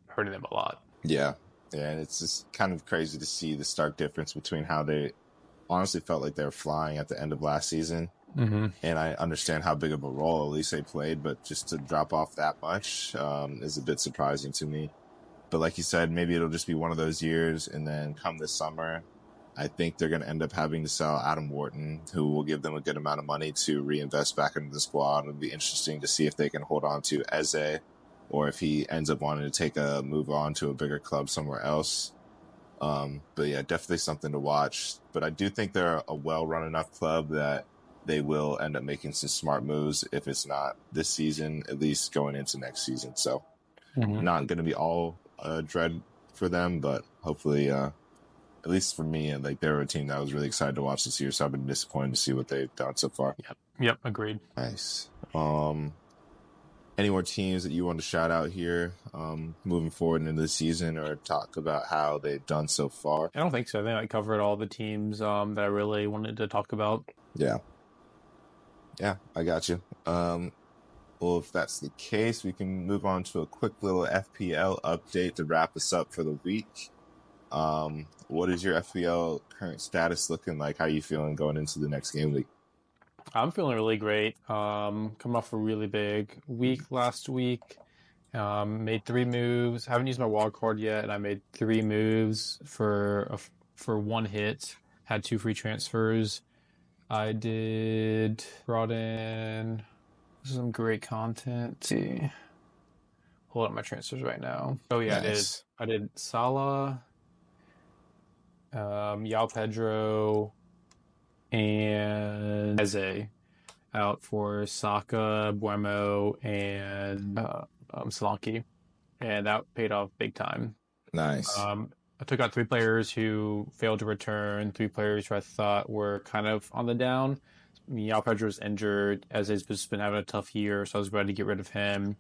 hurting them a lot. Yeah. Yeah. And it's just kind of crazy to see the stark difference between how they honestly felt like they were flying at the end of last season. Hmm. And I understand how big of a role Elise played, but just to drop off that much is a bit surprising to me. But like you said, maybe it'll just be one of those years. And then come this summer, I think they're going to end up having to sell Adam Wharton, who will give them a good amount of money to reinvest back into the squad. It'll be interesting to see if they can hold on to Eze or if he ends up wanting to take a move on to a bigger club somewhere else. But yeah, definitely something to watch. But I do think they're a well-run enough club that they will end up making some smart moves. If it's not this season, at least going into next season. So Hmm. not going to be all dread for them, but hopefully, at least for me, like they were a team that I was really excited to watch this year. So I've been disappointed to see what they've done so far. Yep. Yep. Agreed. Nice. Any more teams that you want to shout out here moving forward into the season or talk about how they've done so far? I don't think so. I think I covered all the teams that I really wanted to talk about. Yeah. Yeah, I got you. Well, if that's the case, we can move on to a quick little FPL update to wrap us up for the week. What is your FPL current status looking like? How are you feeling going into the next game week? I'm feeling really great. Coming off a really big week last week. Made three moves. Haven't used my wild card yet, and I made three moves for one hit. Had two free transfers. I did brought in some great content. Let's see, hold up my transfers right now. Oh yeah, Nice. I did Salah. Yao Pedro and Eze out for Saka, Buemo, and Solanke, and that paid off big time. Nice. I took out three players who failed to return, three players who I thought were kind of on the down. Yao Pedro's injured, Eze's just been having a tough year, so I was ready to get rid of him,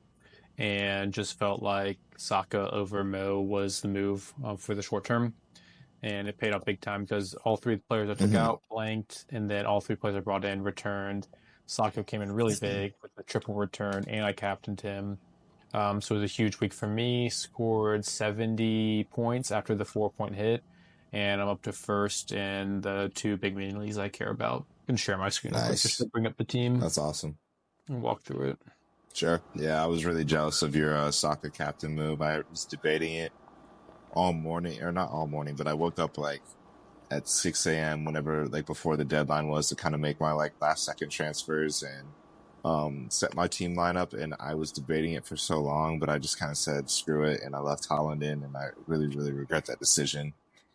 and just felt like Saka over Mo was the move for the short term. And it paid off big time because all three players I took Hmm. out blanked, and then all three players I brought in returned. Saka came in really big with the triple return, and I captained him. So it was a huge week for me. Scored 70 points after the 4 point hit, and I'm up to first in the two big main leagues I care about. I can share my screen real quick just to Nice. bring up the team That's awesome. and walk through it. Sure. Yeah, I was really jealous of your soccer captain move. I was debating it all morning, or not all morning, but I woke up like at 6 a.m. whenever, like, before the deadline was to kind of make my like last second transfers and set my team lineup. And I was debating it for so long, but I just kind of said screw it, and I left Holland in, and I really, really regret that decision.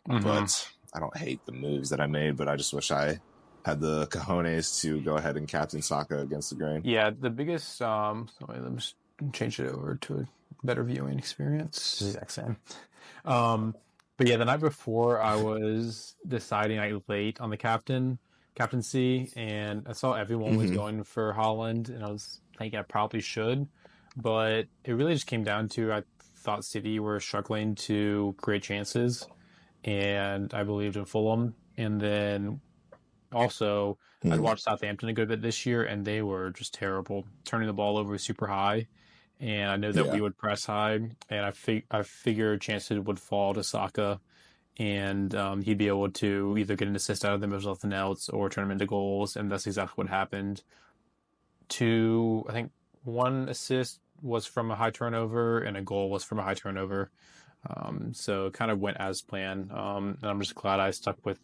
Mm-hmm. But I don't hate the moves that I made, but I just wish I had the cojones to go ahead and captain Saka against the grain. Yeah, the biggest sorry, let me just change it over to a better viewing experience. Exact same. Um, but yeah, the night before I was deciding late on the captaincy, and I saw everyone was Mm-hmm. going for Holland, and I was thinking I probably should, but it really just came down to I thought City were struggling to create chances, and I believed in Fulham, and then also, I'd Mm-hmm. watched Southampton a good bit this year, and they were just terrible, turning the ball over super high. And I know that Yeah. we would press high, and I figured chances would fall to Saka, and he'd be able to either get an assist out of them or something else, or turn them into goals, and that's exactly what happened. I think one assist was from a high turnover, and a goal was from a high turnover. So it kind of went as planned. And I'm just glad I stuck with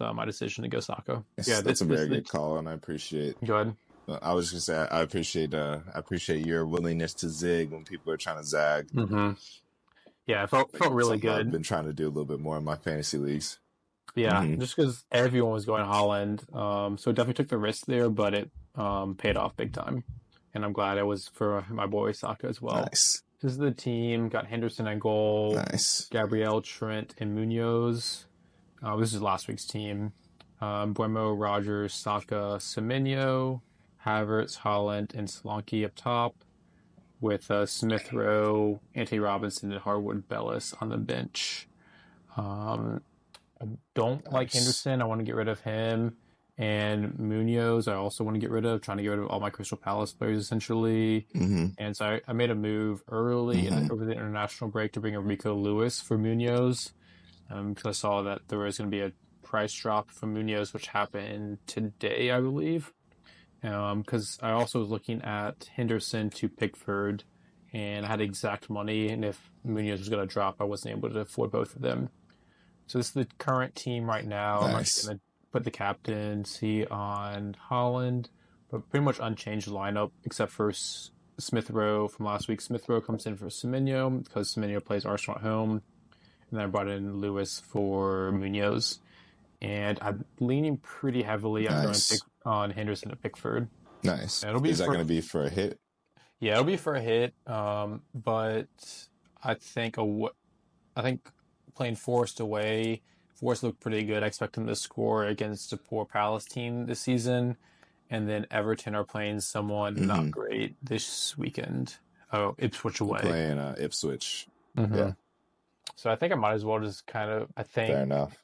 my decision to go Saka. Yeah, That's a this very is the good call, and I appreciate. go ahead. I was just gonna say I appreciate your willingness to zig when people are trying to zag. Mm-hmm. Yeah, it felt It's really something I've good. been trying to do a little bit more in my fantasy leagues. Yeah, Mm-hmm. just because everyone was going Holland, so it definitely took the risk there, but it paid off big time, and I'm glad it was for my boy Saka as well. Nice, This is the team got Henderson at goal, nice, Gabriel, Trent, and Munoz. This is last week's team. Buemo, Rogers, Saka, Semenyo, Havertz, Holland, and Solanke up top, with Smith Rowe, Anthony Robinson, and Harwood Bellis on the bench. Um, I don't like nice. Henderson. I want to get rid of him. And Munoz, I also want to get rid of, trying to get rid of all my Crystal Palace players essentially. Mm-hmm. And so I made a move early Mm-hmm. over the international break to bring in Rico Lewis for Munoz, because I saw that there was going to be a price drop for Munoz, which happened today, I believe. Because I also was looking at Henderson to Pickford, and I had exact money, and if Munoz was going to drop, I wasn't able to afford both of them. So this is the current team right now. I'm actually Nice. going to put the captaincy on Holland, but pretty much unchanged lineup except for Smith Rowe from last week. Smith Rowe comes in for Semenyo because Semenyo plays Arsenal at home, and then I brought in Lewis for Munoz. And I'm leaning pretty heavily on going pick Nice. on Henderson at Pickford. Nice. And it'll be Is that for going to be for a hit? Yeah, it'll be for a hit. But I think I think playing Forest away, Forest looked pretty good. I expect them to score against a poor Palace team this season, and then Everton are playing someone not Mm-hmm. great this weekend. Oh, Ipswich They're away. playing Ipswich. Hmm. Yeah, So I think I might as well just kind of. I fair think enough.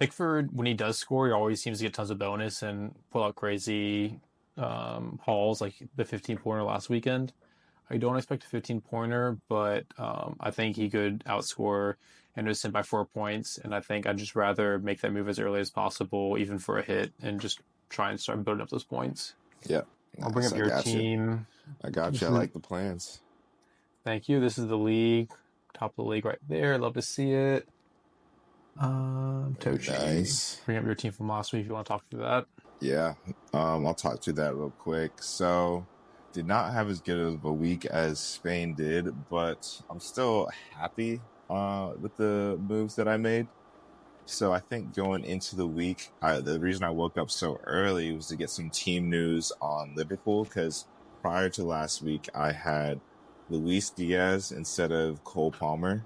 Pickford, when he does score, he always seems to get tons of bonus and pull out crazy hauls like the 15 pointer last weekend. I don't expect a 15 pointer, but I think he could outscore Anderson by 4 points. And I think I'd just rather make that move as early as possible, even for a hit, and just try and start building up those points. Yeah, I'll bring nice. up I your got you. team. I got you. This I is like the plans. Thank you. This is the league, top of the league right there. Love to see it. Very Tochi, nice. bring up your team from last week if you want to talk through that. Yeah. I'll talk to that real quick. So, did not have as good of a week as Spain did, but I'm still happy with the moves that I made. So I think going into the week, the reason I woke up so early was to get some team news on Liverpool because prior to last week, I had Luis Diaz instead of Cole Palmer,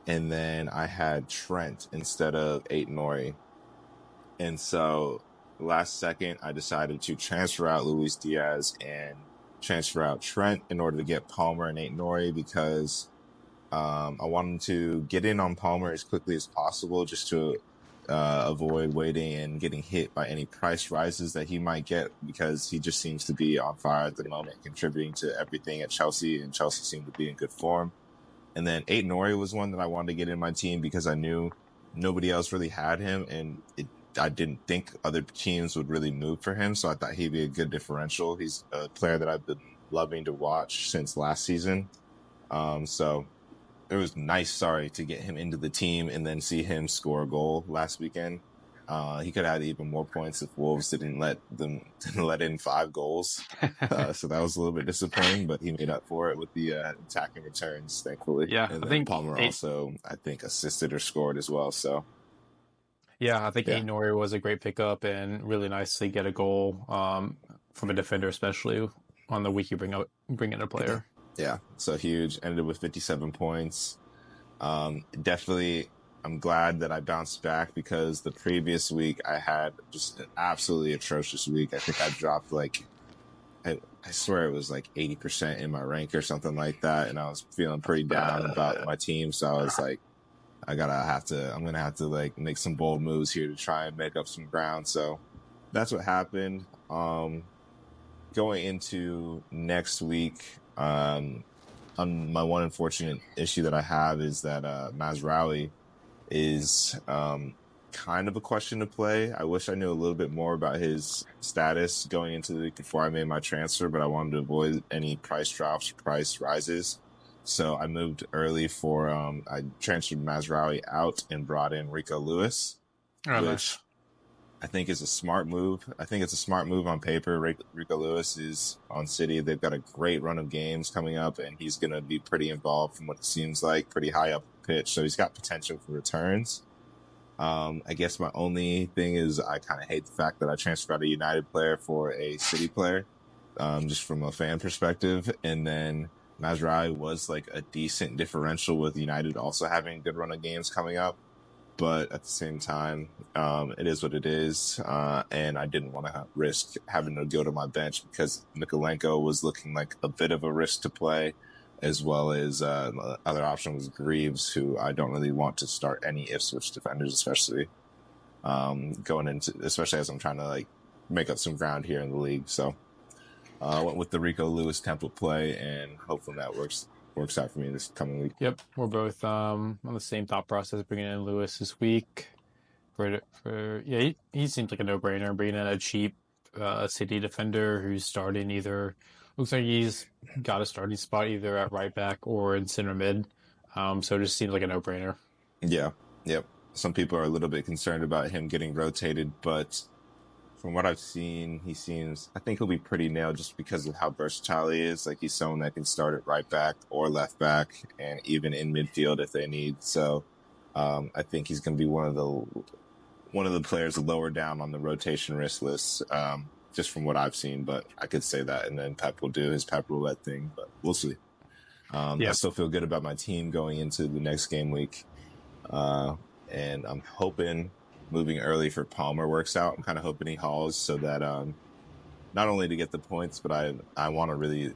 and then I had Trent instead of Nori. And so last second, I decided to transfer out Luis Diaz and transfer out Trent in order to get Palmer and Nori because I wanted to get in on Palmer as quickly as possible just to avoid waiting and getting hit by any price rises that he might get because he just seems to be on fire at the moment, contributing to everything at Chelsea, and Chelsea seemed to be in good form. And then Eight Nori was one that I wanted to get in my team because I knew nobody else really had him, and I didn't think other teams would really move for him, so I thought he'd be a good differential. He's a player that I've been loving to watch since last season. So it was nice, sorry, to get him into the team and then see him score a goal last weekend. He could have had even more points if Wolves didn't let in 5 goals. So that was a little bit disappointing, but he made up for it with the attacking returns, thankfully. Yeah, And I then think Palmer eight. also, I think, assisted or scored as well. So Yeah, I think yeah, Eight Nori was a great pickup and really nice to get a goal from a defender, especially on the week you bring in a player. yeah. So huge. Ended with 57 points. Definitely, I'm glad that I bounced back because the previous week I had just an absolutely atrocious week. I think I dropped I swear it was like 80% in my rank or something like that. And I was feeling pretty down about my team. So I was like, I'm going to have to like make some bold moves here to try and make up some ground. So that's what happened. Going into next week, my one unfortunate issue that I have is that Mazraoui is kind of a question to play. I wish I knew a little bit more about his status going into the week before I made my transfer, but I wanted to avoid any price drops, price rises. So I moved early I transferred Mazraoui out and brought in Rico Lewis, Oh, nice. which I think is a smart move. I think it's a smart move on paper. Rico Lewis is on City. They've got a great run of games coming up, and he's going to be pretty involved from what it seems like, pretty high up the pitch. So he's got potential for returns. I guess my only thing is I kind of hate the fact that I transferred out a United player for a City player, just from a fan perspective. And then Mazraoui was like a decent differential with United also having a good run of games coming up. But at the same time, it is what it is. And I didn't want to risk having to go to my bench because Nikolenko was looking like a bit of a risk to play, as well as the other option was Greaves, who I don't really want to start any Ipswich defenders, especially especially as I'm trying to like make up some ground here in the league. So I went with the Rico Lewis template play, and hopefully that works out for me this coming week. Yep, we're both on the same thought process, bringing in Lewis this week. Yeah, he seems like a no-brainer. Bringing in a cheap City defender who's starting either looks like he's got a starting spot either at right back or in center mid. So it just seems like a no-brainer. Yeah, yep. Some people are a little bit concerned about him getting rotated, but from what I've seen, I think he'll be pretty nailed just because of how versatile he is. Like he's someone that can start at right back or left back and even in midfield if they need. So I think he's going to be one of the players lower down on the rotation risk list, just from what I've seen. But I could say that, and then Pep will do his Pep roulette thing. But we'll see. I Yep. still feel good about my team going into the next game week. Uh, and I'm hoping moving early for Palmer works out. I'm kind of hoping he hauls so that not only to get the points, but I want to really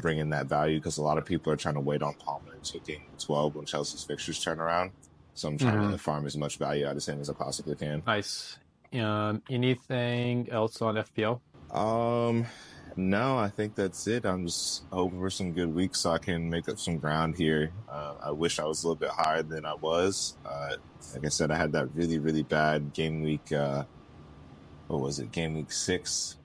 bring in that value because a lot of people are trying to wait on Palmer until game 12 when Chelsea's fixtures turn around. So I'm trying Hmm. to farm as much value out of him as I possibly can. Nice. Anything else on FPL? Um, no, I think that's it. I'm just hoping for some good weeks so I can make up some ground here. I wish I was a little bit higher than I was. Like I said, I had that really, really bad game week. What was it? Game week 6,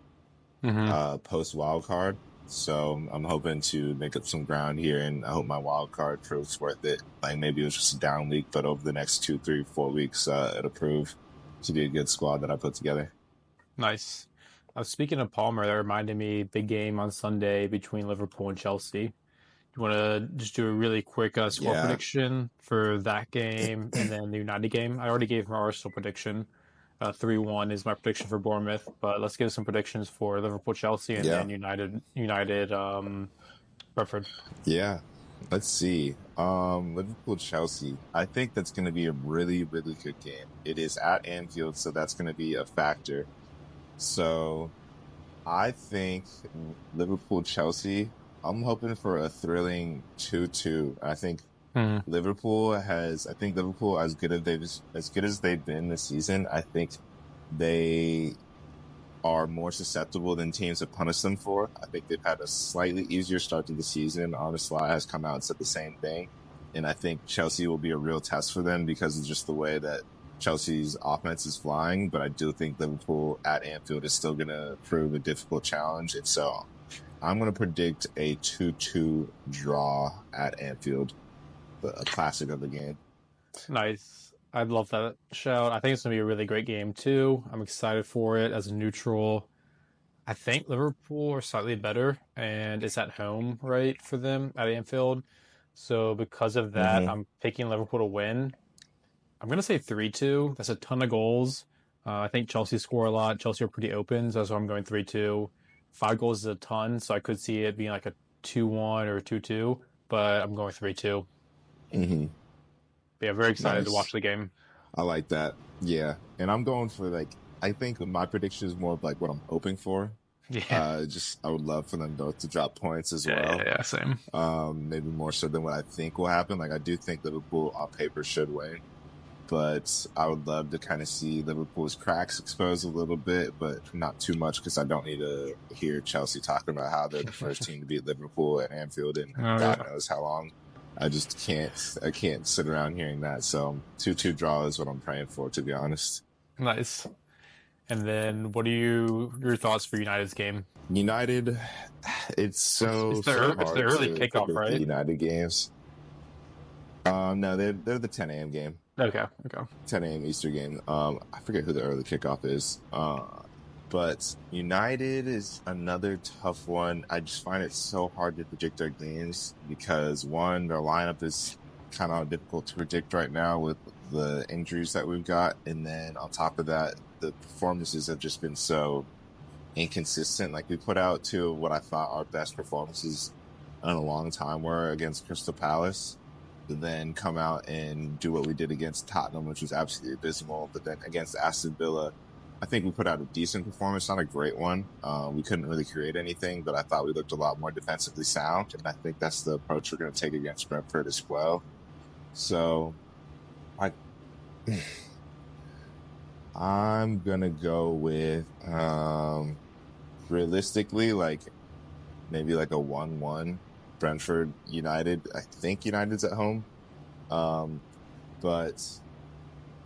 Hmm. post wild card. So I'm hoping to make up some ground here, and I hope my wild card proves worth it. Like maybe it was just a down week, but over the next 2, 3, 4 weeks, it'll prove to be a good squad that I put together. Nice. Speaking of Palmer, that reminded me big game on Sunday between Liverpool and Chelsea. You want to just do a really quick score Yeah, prediction for that game and then the United game? I already gave my Arsenal prediction. 3-1 is my prediction for Bournemouth, but let's give some predictions for Liverpool, Chelsea, and yeah, then United, Brentford. yeah. Let's see. Liverpool Chelsea. I think that's going to be a really, really good game. It is at Anfield, so that's going to be a factor. So I think Liverpool Chelsea. I'm hoping for a thrilling 2-2. Hmm. I think Liverpool, as good as they've been this season, I think they are more susceptible than teams have punished them for. I think they've had a slightly easier start to the season. Arne Slot has come out and said the same thing. And I think Chelsea will be a real test for them because of just the way that Chelsea's offense is flying. But I do think Liverpool at Anfield is still going to prove a difficult challenge. And so I'm going to predict a 2-2 draw at Anfield, a classic of the game. Nice. I'd love that shout. I think it's going to be a really great game, too. I'm excited for it as a neutral. I think Liverpool are slightly better, and it's at home, right, for them at Anfield. So because of that, Mm-hmm. I'm picking Liverpool to win. I'm gonna say 3-2. That's a ton of goals. I think Chelsea score a lot. Chelsea are pretty open, so that's why I'm going 3-2. 5 goals is a ton, so I could see it being like a 2-1 or 2-2, but I'm going 3-2. Mm-hmm. But yeah, very excited to watch Nice. the game. I like that. Yeah. And I'm going for I think my prediction is more of like what I'm hoping for. Yeah, Just I would love for them both to drop points as yeah, yeah, well. yeah, same. Maybe more so than what I think will happen. Like I do think Liverpool on paper should win, but I would love to kind of see Liverpool's cracks exposed a little bit, but not too much because I don't need to hear Chelsea talking about how they're the first team to beat Liverpool at Anfield in Oh God yeah, knows how long. I just can't. I can't sit around hearing that. So 2-2 draw is what I'm praying for, to be honest. nice. And then, what are your thoughts for United's game? United, it's so It's the hard early to kickoff, predict the right? United games. No, they're the 10 a.m. game. Okay, okay. 10 a.m. Easter game. I forget who the early kickoff is. But United is another tough one. I just find it so hard to predict their games because one, their lineup is kind of difficult to predict right now with the injuries that we've got, and then on top of that, the performances have just been so inconsistent. Like we put out two of what I thought our best performances in a long time were against Crystal Palace, but then come out and do what we did against Tottenham, which was absolutely abysmal. But then against Aston Villa, I think we put out a decent performance, not a great one. We couldn't really create anything, but I thought we looked a lot more defensively sound, and I think that's the approach we're going to take against Brentford as well. So, I, I'm gonna go with realistically, like maybe like a 1-1 Brentford United. I think United's at home. Um, but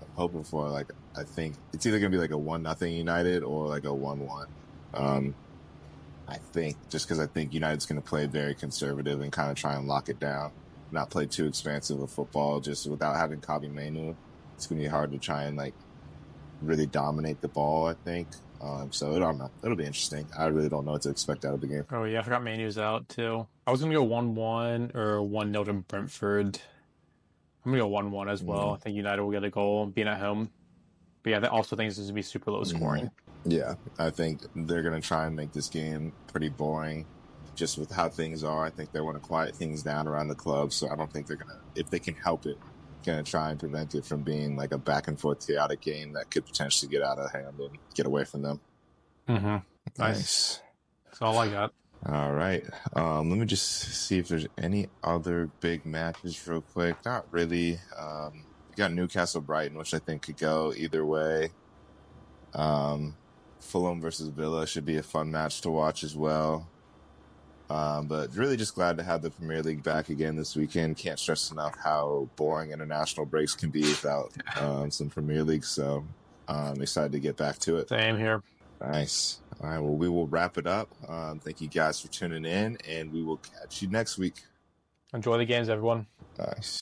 I'm hoping for I think it's either gonna be like a 1-0 United or like a 1-1. Um, I think just because I think United's gonna play very conservative and kind of try and lock it down, not play too expansive of football. Just without having Kobe Mainu, it's gonna be hard to try and like really dominate the ball, I think. So I don't know. It'll be interesting. I really don't know what to expect out of the game. Oh yeah, I forgot Manu's out too. I was gonna go 1-1 or 1-0 to Brentford. I'm gonna go 1-1 as well. Mm-hmm. I think United will get a goal being at home. But yeah, I also think this is gonna be super low Mm-hmm. scoring. Yeah, I think they're going to try and make this game pretty boring just with how things are. I think they want to quiet things down around the club. So I don't think they're going to, if they can help it, going to try and prevent it from being like a back and forth chaotic game that could potentially get out of hand and get away from them. Mm-hmm. Nice. Nice. That's all I got. All right. Let me just see if there's any other big matches real quick. Not really. We got Newcastle Brighton, which I think could go either way. Fulham versus Villa should be a fun match to watch as well. But really just glad to have the Premier League back again this weekend. Can't stress enough how boring international breaks can be without some Premier League. So I'm excited to get back to it. Same here. Nice. All right. Well, we will wrap it up. Thank you guys for tuning in, and we will catch you next week. Enjoy the games, everyone. Nice.